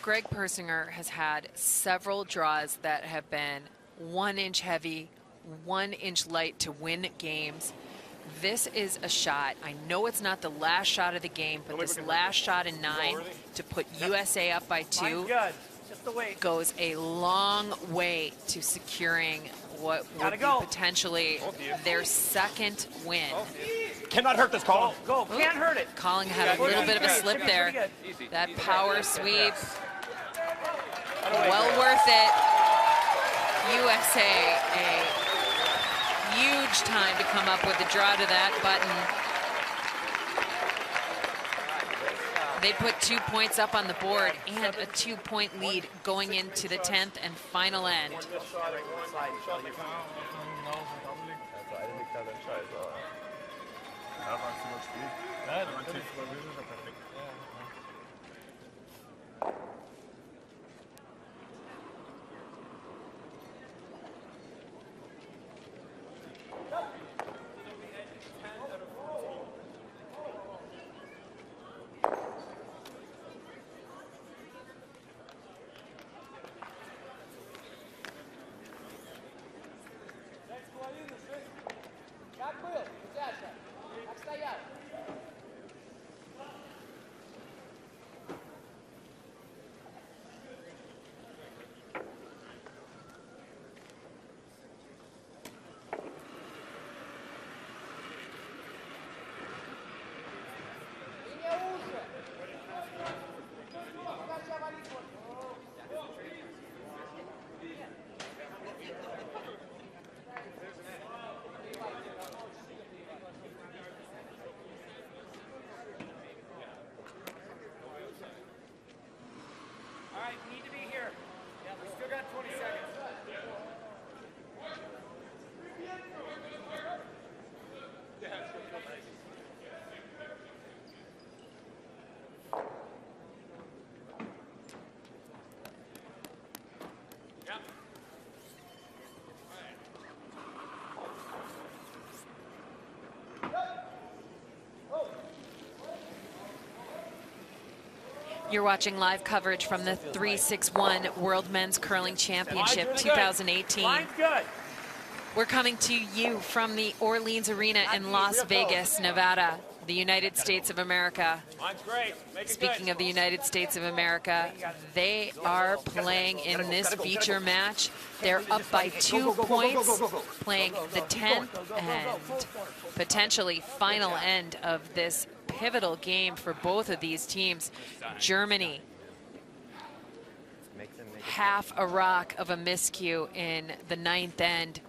Greg Persinger has had several draws that have been 1 inch heavy, 1 inch light to win games. This is a shot. I know it's not the last shot of the game, but this last shot in 9 to put USA up by 2 Mine's good. Just the weight. goes a long way to securing what would Gotta be go. potentially their second win. Cannot hurt this call. Go. Can't hurt it. Colling had a little bit of a slip there. Easy. That power sweep, well worth it. USA, a huge time to come up with the draw to that button. They put 2 points up on the board and a 2-point lead going into the 10th and final end. All right, you need to be here. Yeah, we still got 20 seconds. You're watching live coverage from the 361 World Men's Curling Championship 2018. Line's good. We're coming to you from the Orleans Arena in Las Vegas, Nevada, the United States of America. Line's great. Make it Speaking good. of the United States of America, they are playing in this feature match. They're up by 2 points, playing the 10th and potentially final end of this pivotal game for both of these teams. Germany, half a rock of a miscue in the 9th end,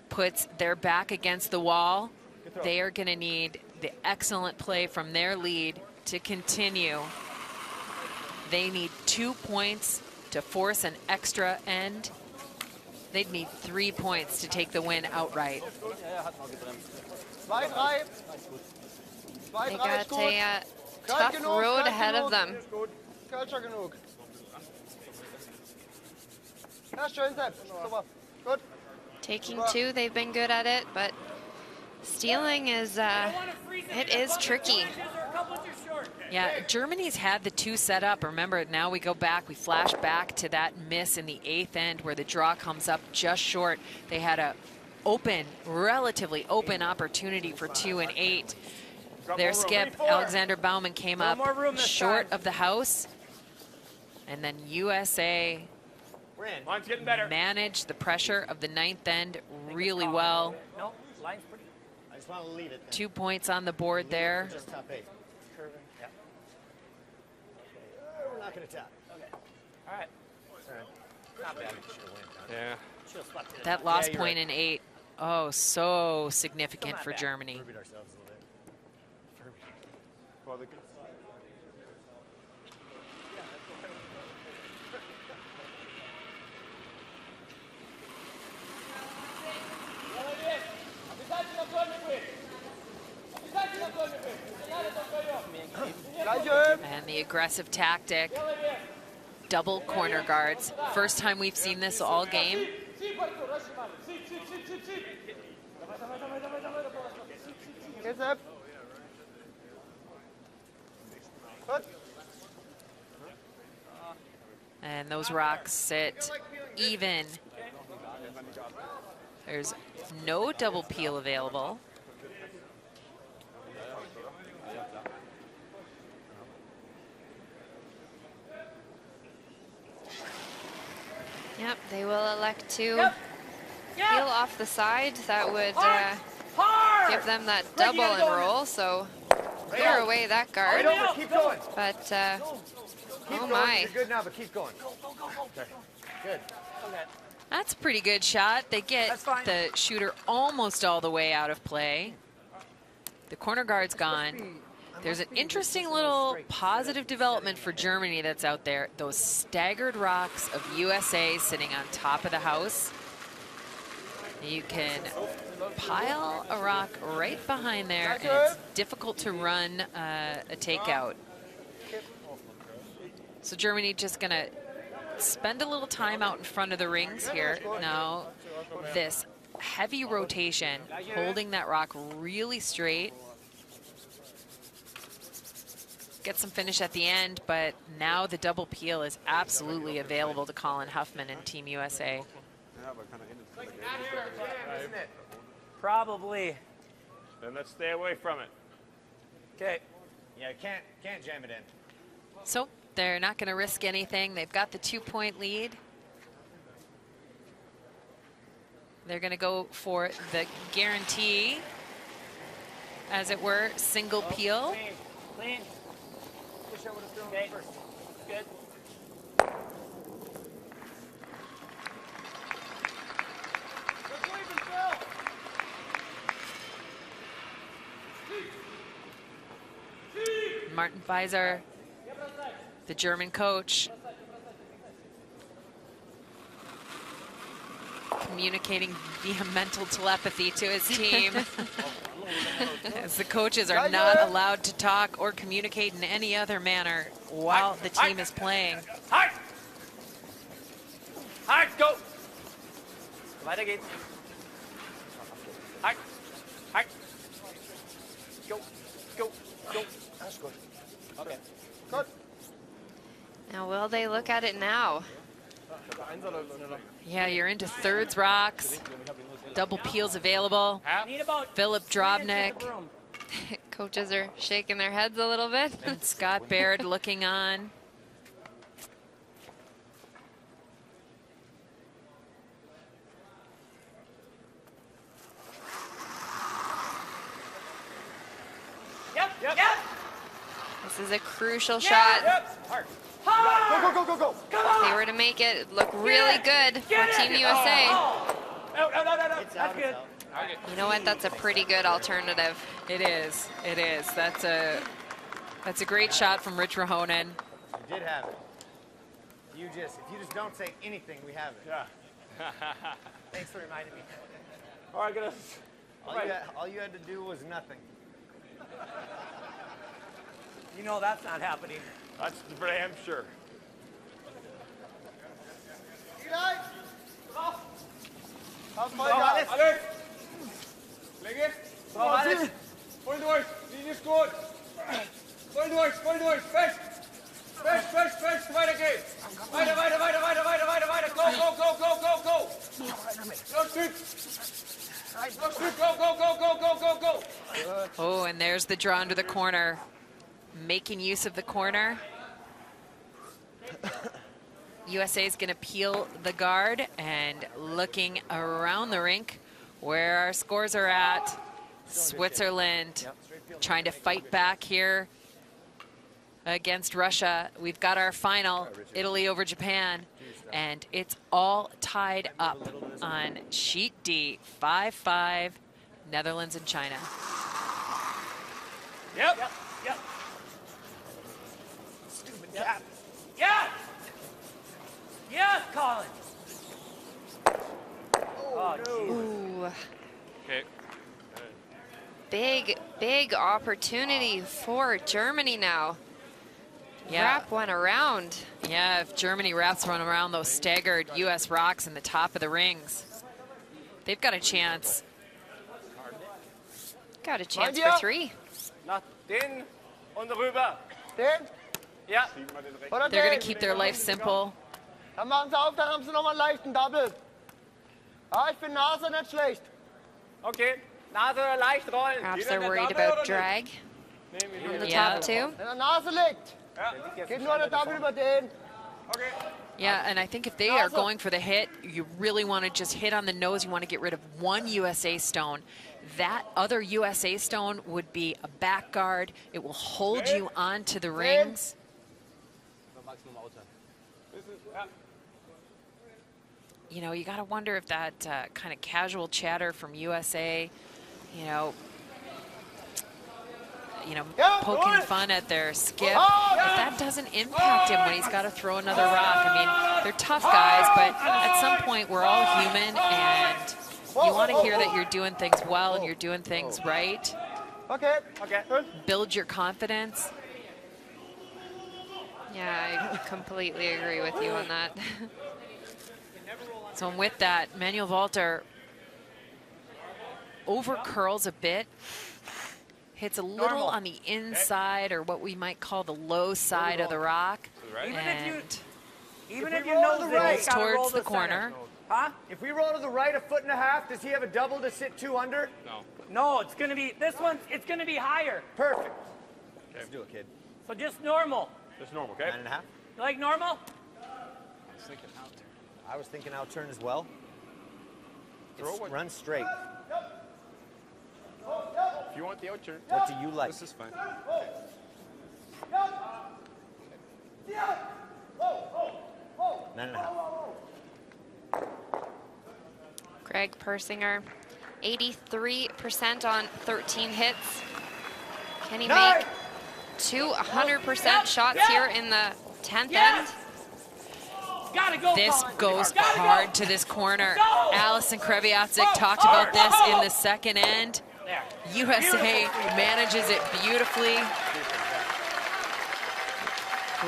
puts their back against the wall. They are going to need the excellent play from their lead to continue. They need 2 points to force an extra end. They'd need 3 points to take the win outright. 2-3. They got a tough road ahead of them. Kalt schon genug. Ja, schön, Sepp. Super. Gut. Taking 2, they've been good at it, but stealing is, it is tricky. Yeah, Germany's had the 2 set up. Remember, now we go back, we flash back to that miss in the 8th end where the draw comes up just short. They had a relatively open opportunity for 2 and 8. Their skip, Alexander Baumann, came up short of the house. And then USA Line's getting better. managed the pressure of the 9th end really well. No, line's pretty. I just want to leave it. 2 points on the board there. Just top 8. We're not going to tap. All right. Not bad. Yeah. That lost point in 8, oh, so significant for Germany. Rubied ourselves a little bit. Well, And the aggressive tactic, double corner guards. First time we've seen this all game. Okay, Sepp. Gut. And those rocks sit even. There's no double peel available. Yep, they will elect to peel off the side. That would give them that double enroll, so clear away that guard. Right over, keep going. But, Keep oh going. my. You're good now, but keep going. Okay. Good. That's a pretty good shot. They get That's fine. the shooter almost all the way out of play. The corner guard's gone. There's an interesting little positive development for Germany that's out there. Those staggered rocks of USA sitting on top of the house. You can pile a rock right behind there, and it's difficult to run a takeout. So Germany just going to spend a little time out in front of the rings here. Now, this heavy rotation, holding that rock really straight. Get some finish at the end, but now the double peel is absolutely available to Colin Huffman and Team USA. Probably. Then let's stay away from it. Okay. Yeah, can't jam it in. So they're not going to risk anything. They've got the 2-point lead. They're going to go for the guarantee, as it were, single peel. Clean. Wish I would have thrown it first. Good. Martin Weiser, the German coach, communicating via mental telepathy to his team. As the coaches are not allowed to talk or communicate in any other manner while the team is playing. Hard! Hard, go! Weiter geht's. Hard! Hard! Go! Go! Go! That's good. Okay. Gut. Now, will they look at it now? Yeah, you're into thirds rocks. Double peels available. Need about Philip 3 inches Drobnik of room. Coaches are shaking their heads a little bit. and Scott Baird looking on. Yep, yep. This is a crucial Yeah. shot. Yep. Hard. Go, go, go, go. Come If on. they were to make it look really good Get for it. Team USA. Oh. Out, out, out, out, out. That's good. You know what? That's a pretty good alternative. It is. It is. That's a great shot from Rich Rahonen. You did have it. If you just don't say anything, we have it. Yeah. Thanks for reminding me. All right, guys. All you had to do was nothing. You know that's not happening. That's for damn sure. Eli! Auf Bra, Vollgas! Alex! Linke! Oh, Alex. Voll durch! Linie ist gut! Voll durch! Fest! Fest! Weiter geht's! Weiter! Go! No Stück! Go! Oh, and there's the draw into the corner. Making use of the corner. USA is going to peel the guard and looking around the rink where our scores are at. Switzerland trying to fight back here against Russia. We've got our final, Italy over Japan, and it's all tied up on sheet D, 5-5, Netherlands and China. Yep. Yeah. Yes, Colin. Oh, geez. Ooh, Okay. big opportunity for Germany now. Yeah. Wrap one around. Yeah, if Germany wraps one around those staggered U.S. rocks in the top of the rings, they've got a chance. Got a chance Meint for ihr? 3. Nach den und rüber. Den? Ja. Oder They're going den? to keep their life simple. Dann machen sie auf, dann haben sie nochmal einen leichten Double. Ah, ich bin Nase nicht schlecht. Okay. Nase leicht rollen. Perhaps Jeder they're in der worried Double about oder nicht? drag Nehmen wir on hier. the Yeah. top 2. Wenn er Nase liegt, Ja. geht nur der Double über den. Okay. Yeah, and I think if they are going for the hit, you really want to just hit on the nose. You want to get rid of one USA stone. That other USA stone would be a back guard. It will hold you onto the rings. You know, you got to wonder if that kind of casual chatter from USA, you know, poking fun at their skip, if that doesn't impact him when he's got to throw another rock. I mean, they're tough guys, but at some point we're all human, and you want to hear that you're doing things well and you're doing things right. Okay. Gut. Build your confidence. Yeah, I completely agree with you on that. So with that, Manuel Walter over curls a bit, hits a little on the inside or what we might call the low side of the rock, Right? Even If if we you roll know to the this, right, you gotta roll towards the center. corner. Huh? If we roll to the right 1.5 feet, does he have a double to sit 2 under? No. No, it's gonna be this one. It's gonna be higher. Perfect. Let's do it, kid. So just normal. That's normal, okay? 9.5. You like normal? I was thinking out turn as well. Throw it. Run straight. If you want the out turn. What do you like? This is fine. 9.5. Greg Persinger, 83% on 13 hits. Can he make 200% shots here in the 10th end? Gotta go. This Colin. goes Gotta go. hard to this corner. Go! Allison Kreviatsik talked about this in the second end. There. USA manages it beautifully.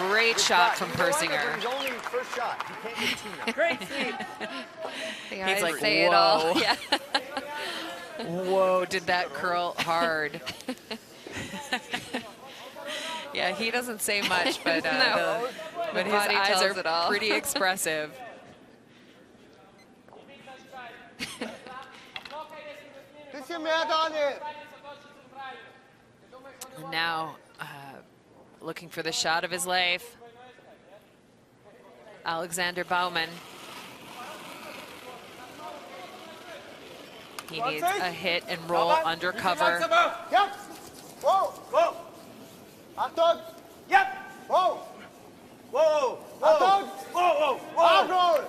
Great shot from Persinger. His only first shot. He can't get 2 now. Great sleep. They He's always like, say it all. "Whoa." Yeah. Whoa, did that curl hard. Yeah, he doesn't say much, but No. But his body eyes tells are it all. pretty expressive. Bisschen mehr, Daniel. And now, looking for the shot of his life, Alexander Baumann. He needs a hit and roll under cover. Ja. Wow. Go. Achtung. Yep. Wow. Whoa. Achtung. Whoa. Hard roll.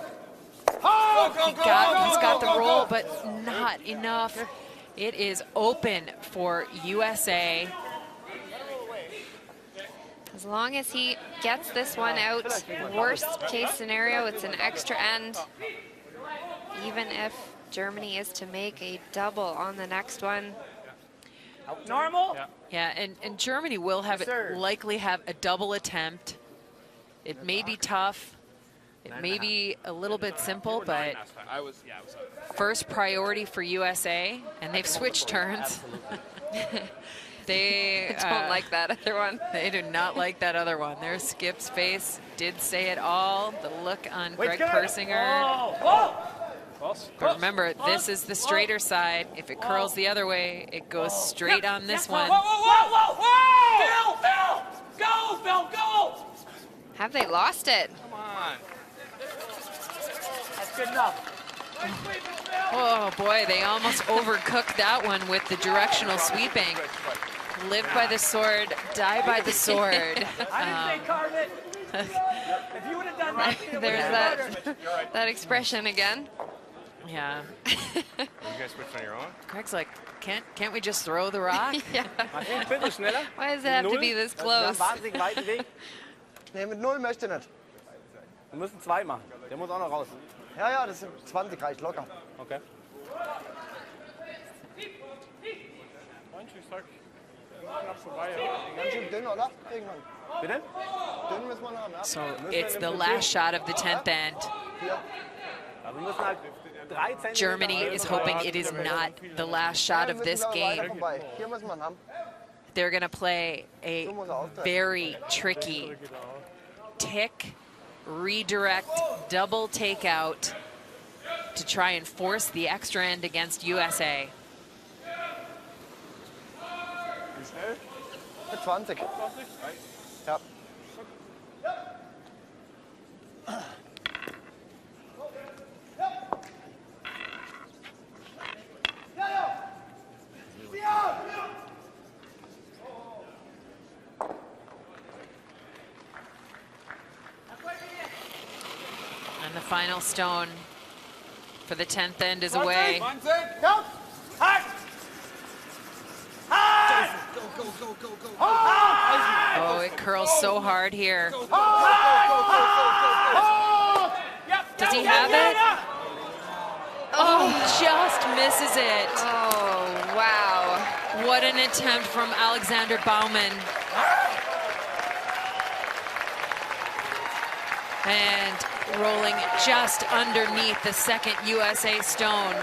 He's got the roll, but not enough. It is open for USA. As long as he gets this one out, worst case scenario, it's an extra end. Even if Germany is to make a double on the next one. Normal? Yeah, and Germany will have it likely have a double attempt. It may be tough. It may be a little bit simple, but I was first priority for USA, and they've switched turns. They Don't like that other one. They do not like that other one. There's Skip's face did say it all. The look on Greg Persinger. But remember, this is the straighter side. If it curls the other way, it goes straight on this one. Whoa! Phil! Go! Have they lost it? Come on. That's good enough. Oh boy, they almost overcooked that one with the directional sweeping. Live by the sword, die by the sword. I didn't say carve it. If you would have done that, it would There's have been that, better. that expression again. Yeah. You guys switched on your own? Greg's like, can't we just throw the rock? Yeah. Ein bisschen schneller. Why does it have to be this close? Wahnsinnig weiten Weg. Nee, mit 0 möchte ich nicht. Wir müssen 2 machen. Der muss auch noch raus. Ja, das sind 20 reicht locker. Okay. Ganz schön dünn, oder? Irgendwann. Bitte? Dünn müssen wir haben, ja. So it's the last shot of the 10th end. Hier. Ja, wir müssen halt 3 Zentimeter. Germany is hoping it is not the last shot of this game. Vorbei. Hier müssen wir haben. They're going to play a very tricky tick, redirect, double takeout to try and force the extra end against USA. Mit 20. Ja. And the final stone for the 10th end is away. 20. Ja. Oh, it curls so hard here. Does he have it? Oh, just misses it. Oh, wow. What an attempt from Alexander Baumann. And rolling just underneath the second USA stone.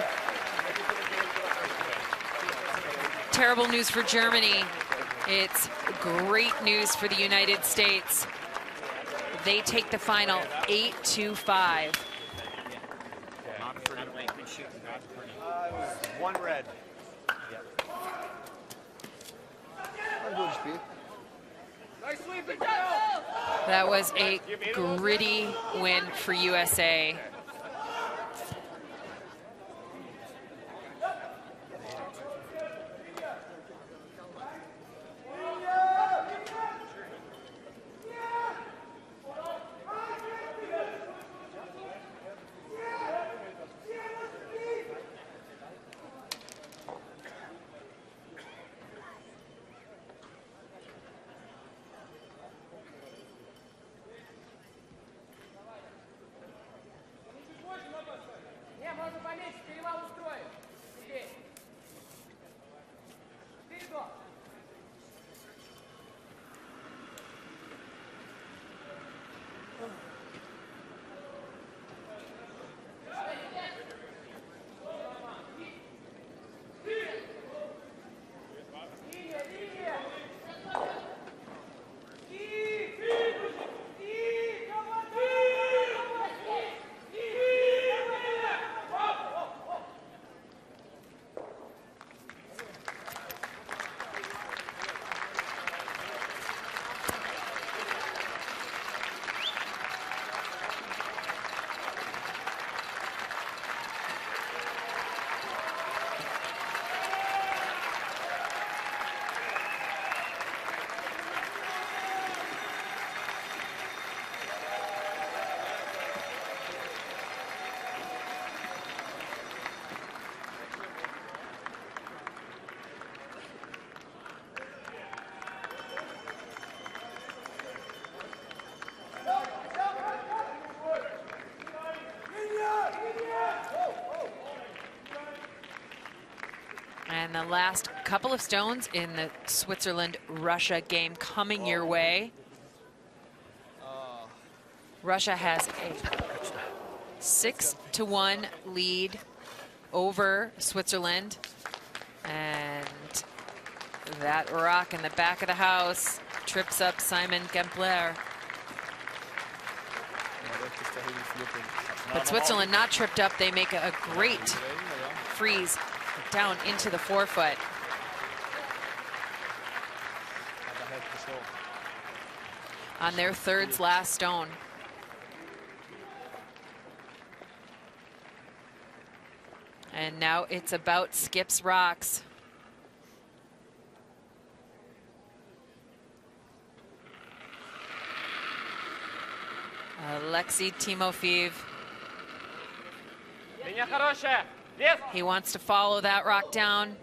Terrible news for Germany. It's great news for the United States. They take the final 8-5. One red. Ein gutes Spiel. That was a gritty win for USA. the last couple of stones in the Switzerland-Russia game coming your way. Russia has a 6-1 lead over Switzerland. And that rock in the back of the house trips up Simon Gempler. But Switzerland not tripped up. They make a great freeze down into the forefoot. On their third last stone. And now it's about Skip's rocks. Alexei Timofeev. He wants to follow that rock down,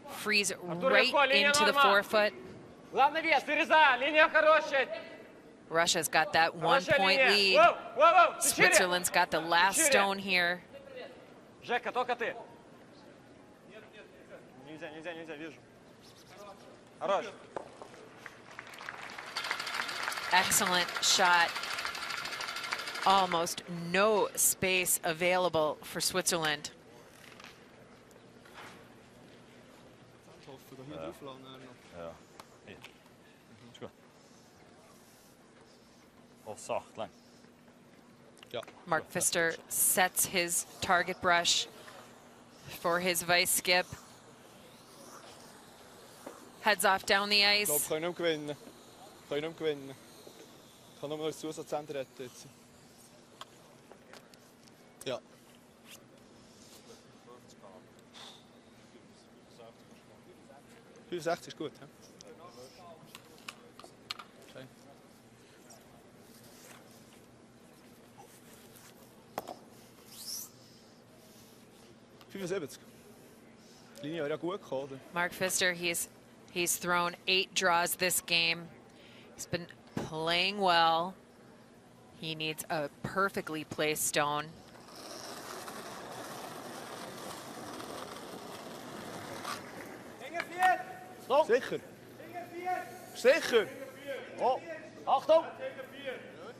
freeze right into the forefoot. Russia's got that 1 point lead. Switzerland's got the last stone here. Excellent shot. Almost no space available for Switzerland. Mark Pfister sets his target brush for his vice skip. Heads off down the ice. Ich glaube, können nicht gewinnen. Ich kann nur noch das Zusatzcenter retten jetzt. Ja. $65 ist gut, ja? Okay. $75. Die Linie wäre ja gut gekommen, oder? Mark Pfister, he's thrown 8 draws this game. He's been playing well. He needs a perfectly placed stone. Sicher? Sicher? Oh, Achtung!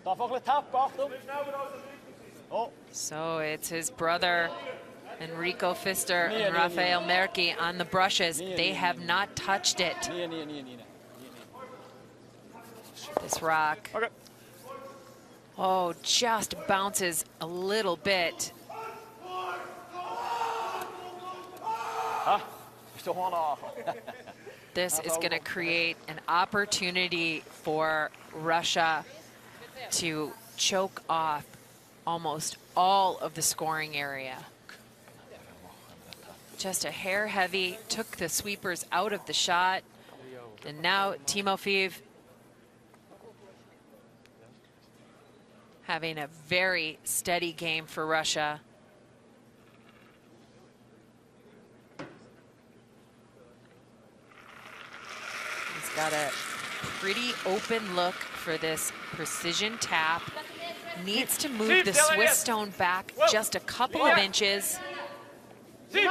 Darf auch ein Tap, Achtung! Oh. So it's his brother Enrico Pfister and Rafael Merki on the brushes. They have not touched it. This rock. Okay. Oh, just bounces a little bit. This is going to create an opportunity for Russia to choke off almost all of the scoring area. Just a hair heavy, took the sweepers out of the shot. And now Timofeev having a very steady game for Russia. He's got a pretty open look for this precision tap. Needs to move the Swiss stone back just a couple of inches. And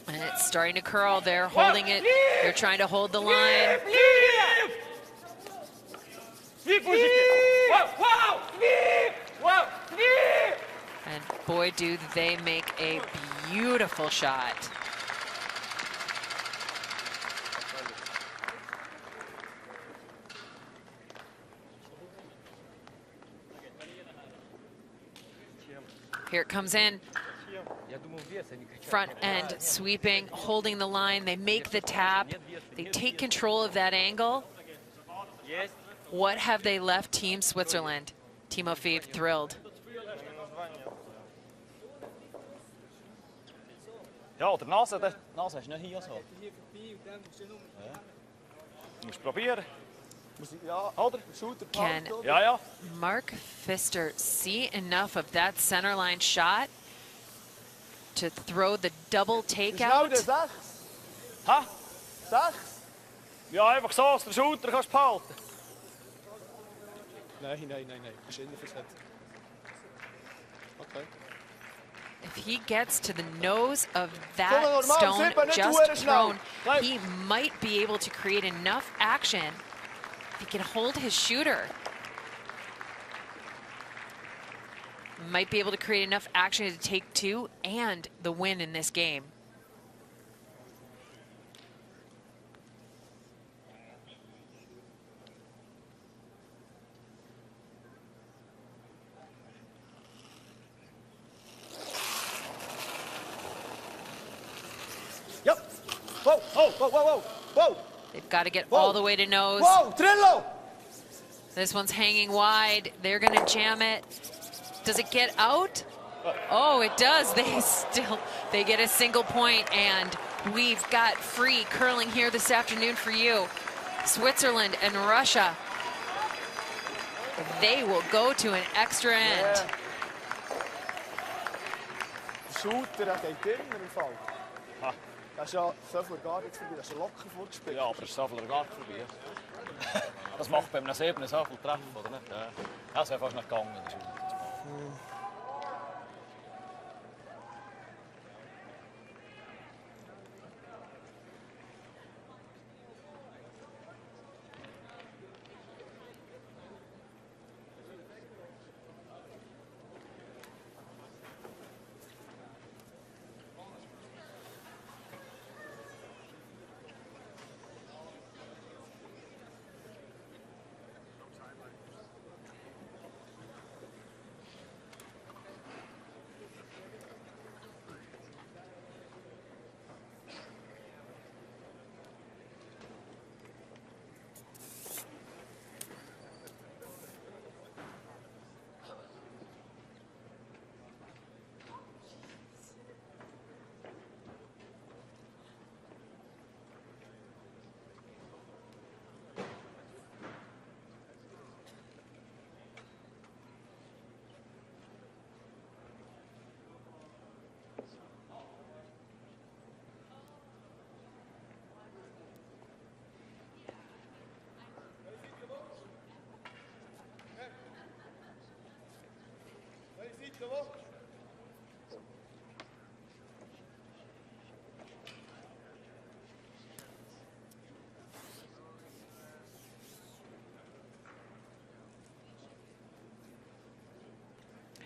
it's starting to curl. They're holding it. They're trying to hold the line. And boy, do they make a beautiful shot. Here it comes in. Front end sweeping, holding the line. They make the tap. They take control of that angle. What have they left Team Switzerland? Timofeev thrilled. Ja, de Nase ist nicht hier so. Musst probieren. Ja, oder? Can Mark Pfister see enough of that center line shot to throw the double takeout? Ha? 6? Ja, einfach so, dass der Shooter kannst behalten. Nein. Das ist innen versetzt. Okay. If he gets to the nose of Zonder that normaal stone zit, maar niet just hoe erg snel. thrown, Kijk. he might be able to create enough action. If he can hold his shooter, might be able to create enough action to take 2 and the win in this game. Yep. Whoa, whoa, whoa, whoa, whoa, whoa. They've got to get Whoa. all the way to nose. Whoa, Trillo. This one's hanging wide. They're going to jam it. Does it get out? Oh, it does. They get a single point, and we've got free curling here this afternoon for you. Switzerland and Russia. They will go to an extra end. Shooter, dat geht immer im Fall. Dat is ja zoveel gar nichts vorbei. Dat is locker vorgespielt. Ja, aber es ist so viel gar vorbei. Das macht bei einem 7 so viel Treffen, oder nicht? Ja. Das wäre fast nicht gegangen in der Schule.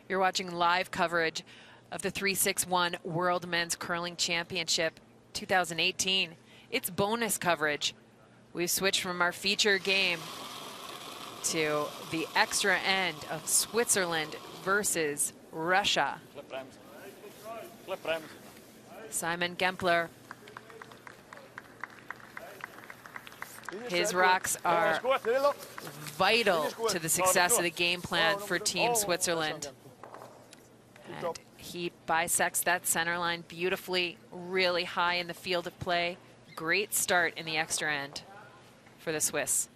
You're watching live coverage of the 361 World Men's Curling Championship 2018. It's bonus coverage. We've switched from our feature game to the extra end of Switzerland versus Russia. Simon Gempler. His rocks are vital to the success of the game plan for Team Switzerland. And he bisects that center line beautifully, really high in the field of play. Great start in the extra end for the Swiss.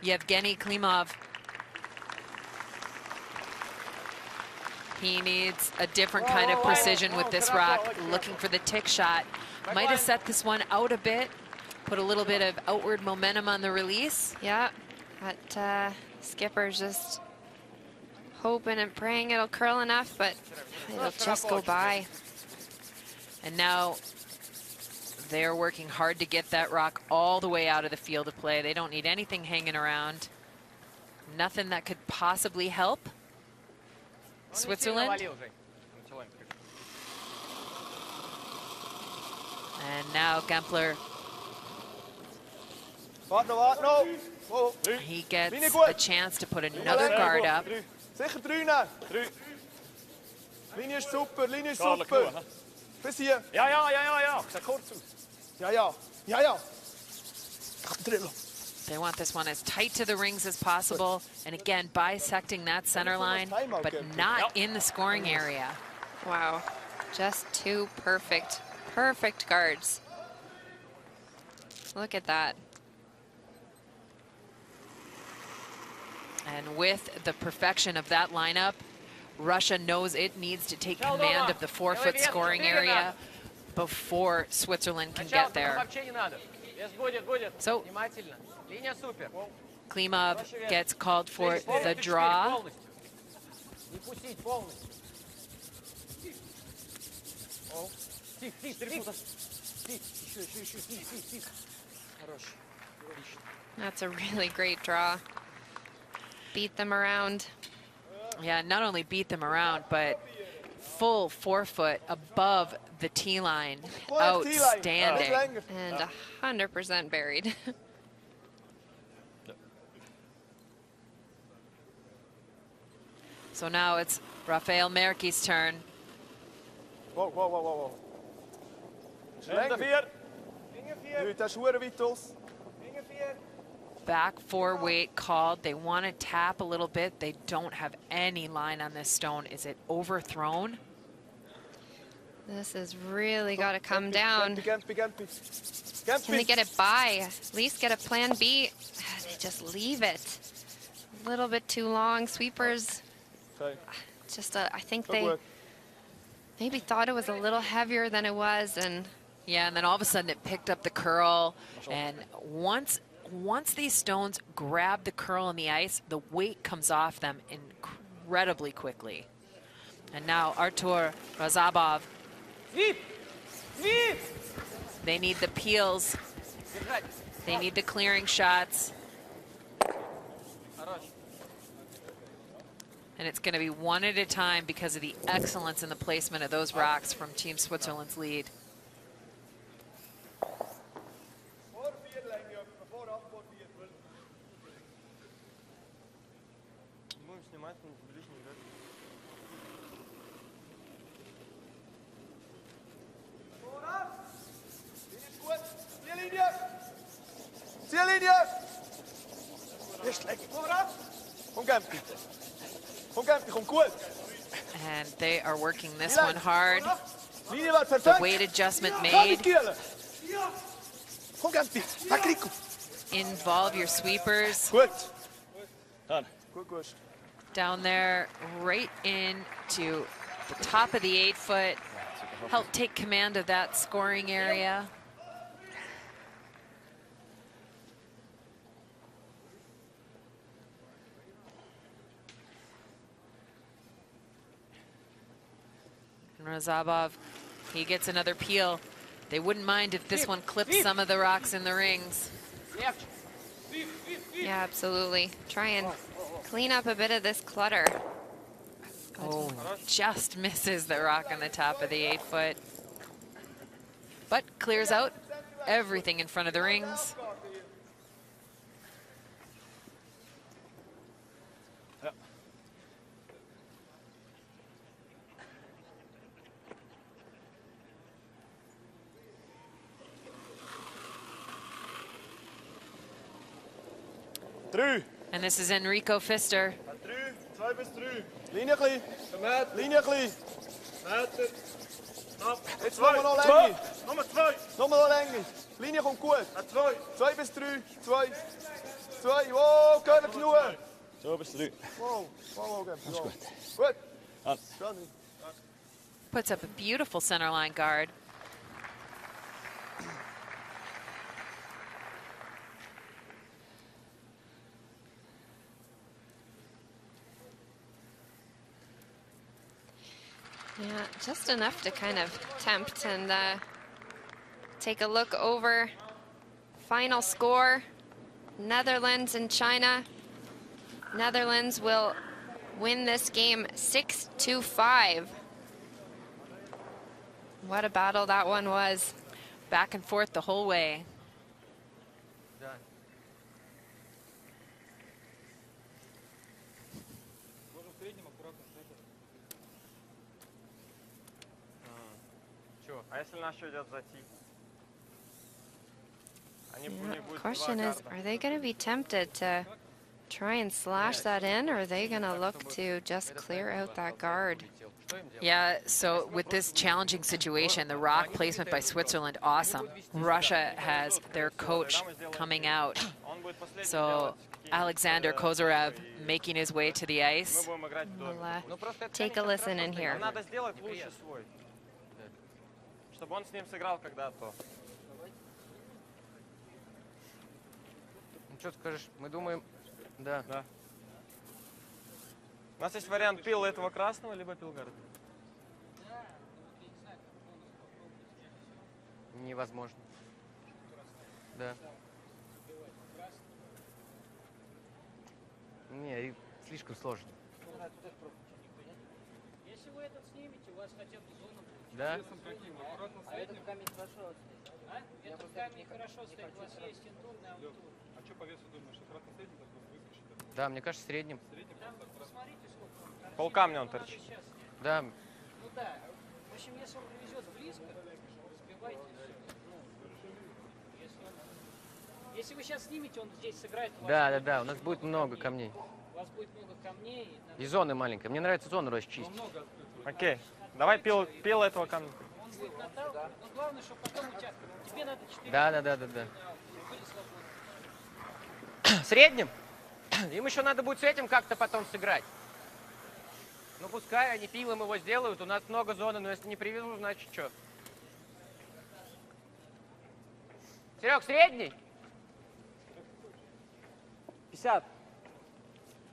Yevgeny Klimov. He needs a different kind of precision with this rock, looking for the tick shot. Might have set this one out a bit, put a little bit of outward momentum on the release. Yeah, but skipper's just hoping and praying it'll curl enough, but it'll just go by. And now they're working hard to get that rock all the way out of the field of play. They don't need anything hanging around. Nothing that could possibly help Switzerland. And now Gempler, he gets a chance to put another guard up. Sicher 3 naar. Linie is super, Linie is super. Bis hier. Ja. Ik zag kort aus. Ja. They want this one as tight to the rings as possible. And again, bisecting that center line, but not in the scoring area. Wow, just 2 perfect guards. Look at that. And with the perfection of that lineup, Russia knows it needs to take command of the 4-foot scoring area before Switzerland can get there. So Klimov gets called for the draw. Не пустить полностью. О, Стив, Стив, 3 фута. Стив, еще, Стив. Хорош. Отлично. That's a really great draw. Beat them around. Yeah, not only beat them around, but full 4 foot above the tee line. Outstanding. And 100% buried. So now it's Rafael Merki's turn. Wow. Länger. Nu, das ist verdammt weit aus. Back 4 weight called. They want to tap a little bit. They don't have any line on this stone. Is it overthrown? This has really got to come down. Gempi. Can they get it by? At least get a plan B. They just leave it. A little bit too long. Sweepers. Just, I think they maybe thought it was a little heavier than it was, and yeah, and then all of a sudden it picked up the curl, and once these stones grab the curl in the ice, the weight comes off them incredibly quickly. And now Artur Razabov. They need the peels. They need the clearing shots. And it's going to be one at a time because of the excellence in the placement of those rocks from Team Switzerland's lead. Ziellinie! Nicht schlecht. Komm, Gempi. Komm, Gempi, komm gut. And they are working this one hard. Linie war The perfekt. weight adjustment Komm, made. Giele. Komm, Gempi. Hakriku. Involve your sweepers. Gut. Done. Gut. Down there, right into the top of the 8 foot. Help take command of that scoring area. And Razabov, he gets another peel. They wouldn't mind if this one clips some of the rocks in the rings. yeah, absolutely. Try and clean up a bit of this clutter. Oh, just misses the rock on the top of the 8 foot. But clears out everything in front of the rings. And this is Enrico Pfister. 2 bis 3. Linie klein. Linie klein. Meter. Knapp. Jetzt nochmal noch Länge. Nummer 2. Nochmal noch Länge. Linie kommt gut. 2. 2 bis 3. 2. Wow, gehen genug. 2 bis 3. Wow, Gempi. Das ist gut. Gut. Done. Done. Puts up a beautiful center line guard. Yeah, just enough to kind of tempt and take a look over. Final score, Netherlands and China. Netherlands will win this game 6-5. What a battle that one was. Back and forth the whole way. А если наш идет зайти? Yeah, the question is, are they going to be tempted to try and slash that in, or are they going to look to just clear out that guard? Yeah, so with this challenging situation, the rock placement by Switzerland, awesome. Russia has their coach coming out. So Alexander Kozyrev making his way to the ice. We'll take a listen in here. Надо сделать лучше свой. Чтобы он с ним сыграл когда-то. Ну что скажешь, мы думаем, Да. Да. У нас есть вариант пил этого красного, либо пилгарда. Невозможно. Да. Не, и слишком сложно. Если вы этот снимете, у вас хотя бы зона будет. Да? А этот камень хорошо стоит. А? Этот камень хорошо стоит. У вас есть интурный, а аутур. А что по весу думаешь? Обратно средний так выскочит? Да, мне кажется, средним. Там посмотрите, сколько он. Полкамня он торчит. Да. Ну да. В общем, если он привезет близко, сбивайте все. Если вы сейчас снимете, он здесь сыграет. Да, у нас будет много камней. У вас будет много камней. И зоны маленькая. Мне нравится зону расчистить. Окей. Давай пил этого камня. Он будет наталкивать. Но главное, чтобы потом у тебя... Тебе надо 4. Да. Были свободны. Средним? Им еще надо будет с этим как-то потом сыграть. Ну пускай они пилом его сделают. У нас много зоны, но если не привезу, значит что? Серег, средний? 50.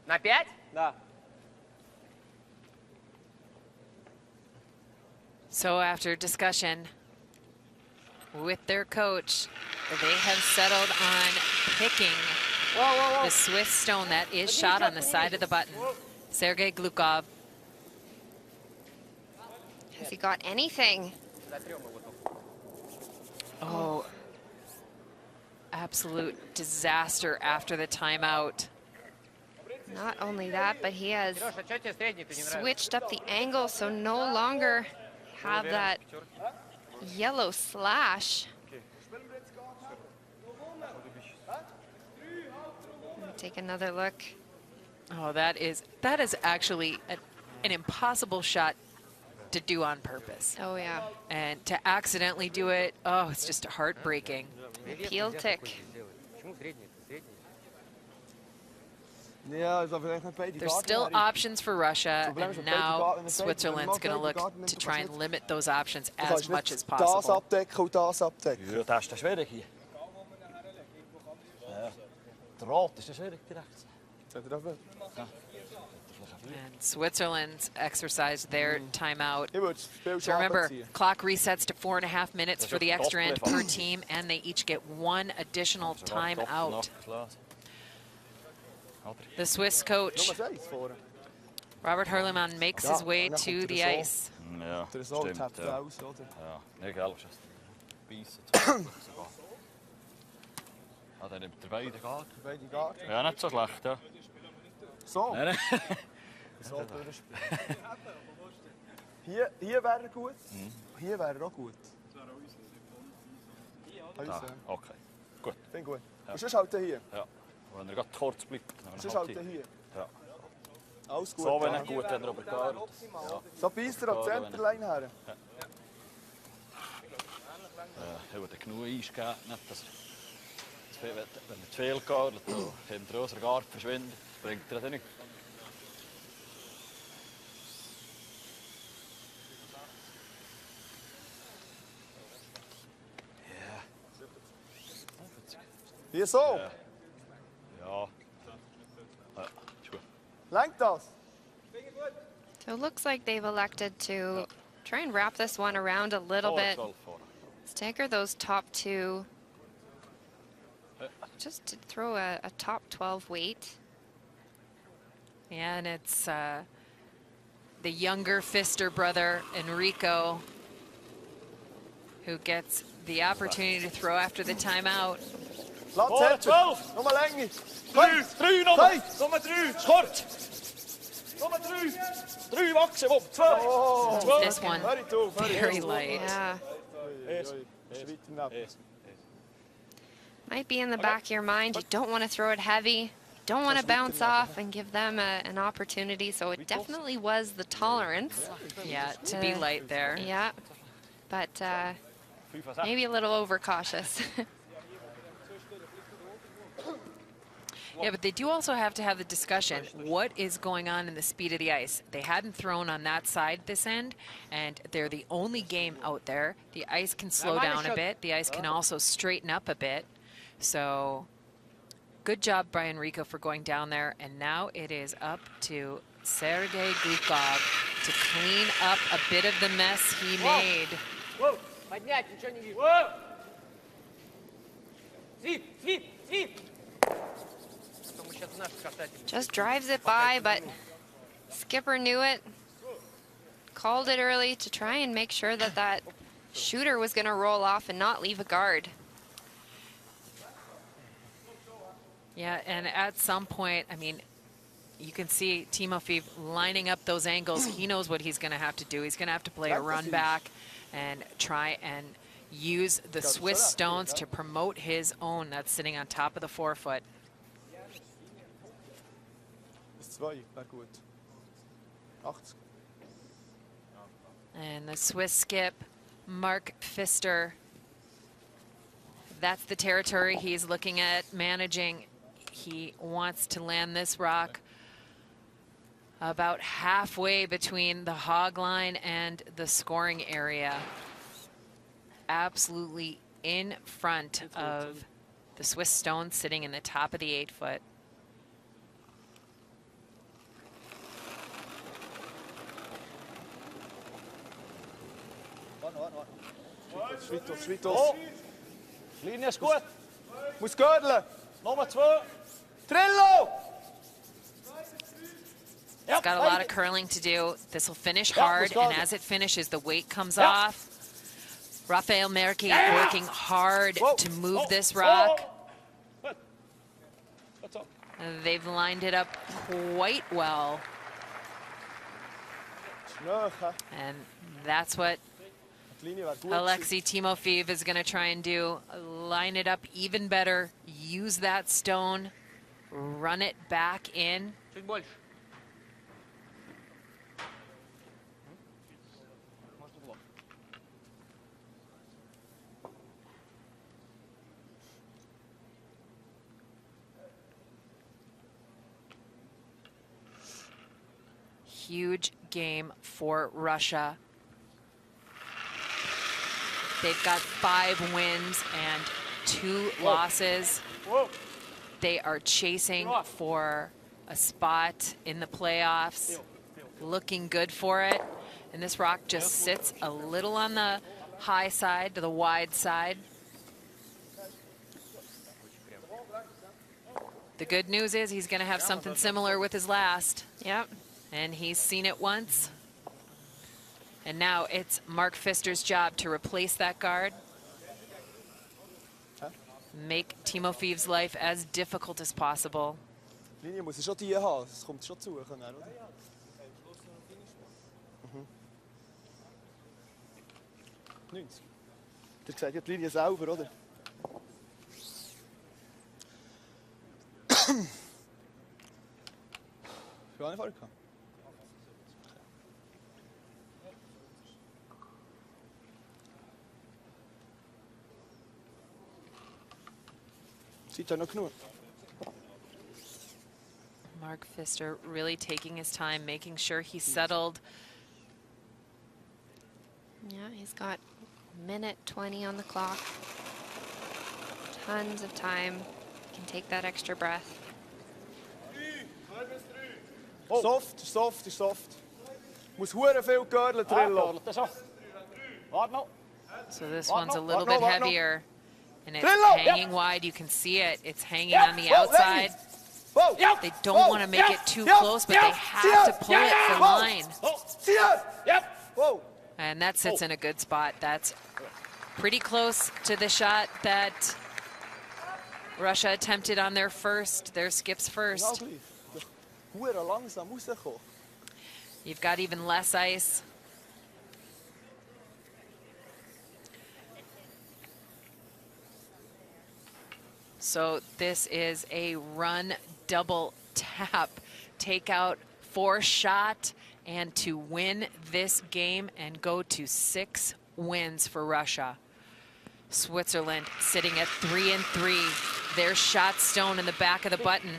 На 5? Да. So after discussion with their coach, they have settled on picking the Swiss stone that is shot on the side of the button. Sergei Glukov. Has he got anything? Oh, absolute disaster after the timeout. Not only that, but he has Сереж, а что тебе средний-то не нравится? switched up the angle, so no longer have that yellow slash. Take another look. Oh, that is actually an impossible shot to do on purpose. Oh yeah, And to accidentally do it, oh, it's just heartbreaking. peel tick. Почему средний-то? Средний. Ja, is dat vielleicht nicht beide There's Garten, still Harry? options for Russia, Problem is and dat beide now Garten in de tijd, Switzerland's maar going to beide look Garten to neemt, try dat and is limit those options Du as kannst much as nicht das possible. abdecken und das abdecken. Ja, das ist das schwierig hier. Ja. Der Rot ist das schwierig direkt. Seht ihr dafür? And Switzerland's exercised their timeout. Ich würde das Spiel So schon remember, abziehen. clock resets to 4.5 minutes Das for ist the auch extra end Doppel. per team, and they each get one additional timeout. The Swiss coach, Nummer 6 vorne. Robert Hurlimann, makes Ja, his way en dan to komt the er zo. ice. Ja, Der Sohn stimmt. tappt Ja. aus, oder? Ja, nicht gelb ist es. Beißen. Ah, dann nimmt er beide Garten. Beide Garten. Ja, nicht so schlecht, ja. So, Nein, nein. so durchspielen. Hier wäre er gut. Hier wäre er auch gut. Da, Uns, okay. Gut. Finde gut. Und sonst halt hier. Ja. Wenn er gerade kurz bleibt, dann Sonst halt halt hier. Ja. Alles gut. So, wenn ja. er gut, wenn er aber gar nicht. Ja. So beißt er an die Centerline her. Er würde genug Eis geben, nicht, dass wenn er zu viel geht, dann hinter unserer Garten verschwindet, bringt er das nicht. Hier so. Ja. Ja. Ja, ist gut. Lenkt das? So it looks like they've elected to try and wrap this one around a little bit. 12 vorne. Stagger those top two. Just to throw a top 12 weight. And it's the younger Pfister brother, Enrico, who gets the opportunity to throw after the timeout. Platz hält er. 12. Nochmal Länge. 3 Nummer. Hey. Nummer 3. Skort. Nummer 3. 3 wachsen. 12. Oh. This one, Very tough. very light. Yeah, Schweiten might be in the back of your mind. You don't want to throw it heavy. Don't want to bounce off and give them an opportunity. So it definitely was the tolerance. Yeah, to be light there. Yeah, but maybe a little overcautious. Yeah, but they do also have to have the discussion. What is going on in the speed of the ice? They hadn't thrown on that side this end, and they're the only game out there. The ice can slow down a bit. The ice can also straighten up a bit. So good job by Enrico for going down there. And now it is up to Sergei Gukov to clean up a bit of the mess he made. Whoa, поднять, ничего не вижу. Whoa! Свип, свип, свип! Just drives it by, but skipper knew it. Called it early to try and make sure that that shooter was going to roll off and not leave a guard. Yeah, and at some point, I mean, you can see Timofeev lining up those angles. He knows what he's going to have to do. He's going to have to play a run back and try and use the Swiss stones to promote his own that's sitting on top of the forefoot. And the Swiss skip, Mark Pfister, that's the territory he's looking at managing. He wants to land this rock about halfway between the hog line and the scoring area. Absolutely in front of the Swiss stone sitting in the top of the 8-foot. Sweetos. Linie ist gut. Muss gödeln. Nummer 2. Trillo! It's got a lot of curling to do. This will finish hard, and as it finishes, the weight comes off. Rafael Merki working hard to move this rock. They've lined it up quite well. And that's what Alexei Timofeev is going to try and do. Line it up even better. Use that stone. Run it back in. Huge game for Russia. They've got 5 wins and 2 losses. They are chasing for a spot in the playoffs, looking good for it. And this rock just sits a little on the high side, to the wide side. The good news is he's going to have something similar with his last. Yep. And he's seen it once. And now it's Mark Pfister's job to replace that guard. Make Timofeev's life as difficult as possible. Linie muss schon die haben, es kommt schon zu können, oder? Mhm. 90. Der sagt ja die Linie sauber, oder? Ich habe nicht vorher gehabt. Mark Pfister really taking his time, making sure he's settled. Yeah, he's got a minute 20 on the clock. Tons of time. Can take that extra breath. Soft, soft, soft. Muss hure viel Görle Trillo. So this one's a little bit heavier. And it's Trillo! hanging wide. You can see it. It's hanging on the outside. They don't want to make it too close, but they have to pull it for line. And that sits in a good spot. That's pretty close to the shot that Russia attempted on their skips first. You've got even less ice. So this is a run double tap, take out 4 shot, and to win this game and go to 6 wins for Russia. Switzerland sitting at 3-3. Their shot stone in the back of the button.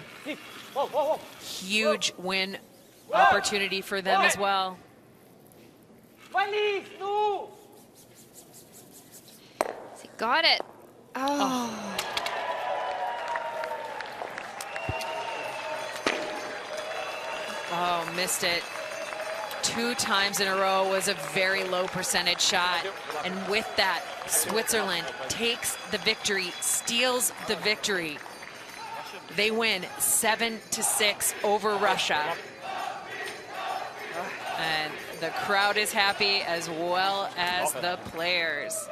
Huge win opportunity for them as well. He got it. Oh. Oh, missed it. 2 times in a row was a very low percentage shot. And with that, Switzerland takes the victory, steals the victory. They win 7-6 over Russia. And the crowd is happy as well as the players.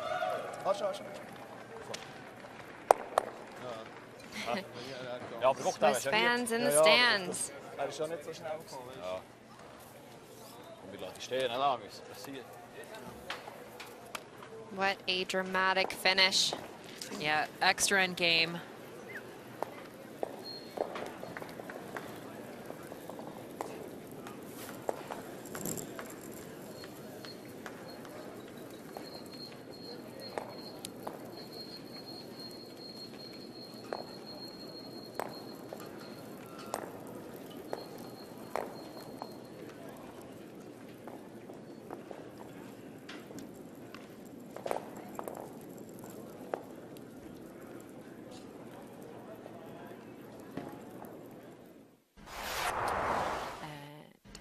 Swiss fans in the stands. What a dramatic finish. Yeah, extra end game.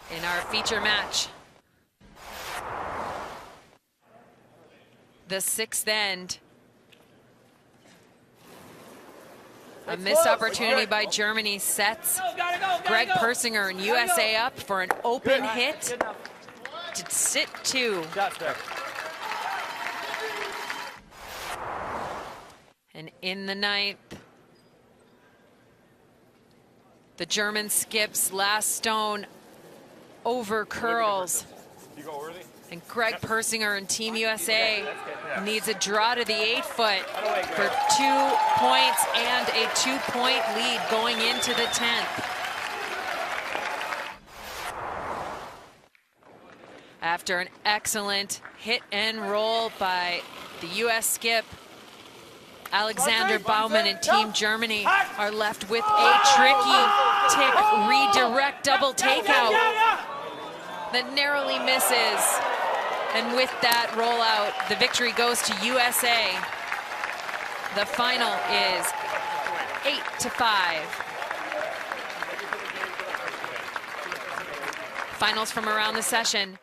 In our feature match, the 6th end, a missed opportunity by Germany sets Greg Persinger and USA up for an open hit to sit 2. And in the 9th, the German skips last stone over curls. And Greg Persinger and Team USA needs a draw to the 8-foot for 2 points and a 2-point lead going into the 10th. After an excellent hit and roll by the US skip, Alexander Baumann and Team Germany are left with a tricky tick redirect double takeout that narrowly misses. And with that rollout, the victory goes to USA. The final is 8-5. Finals from around the session.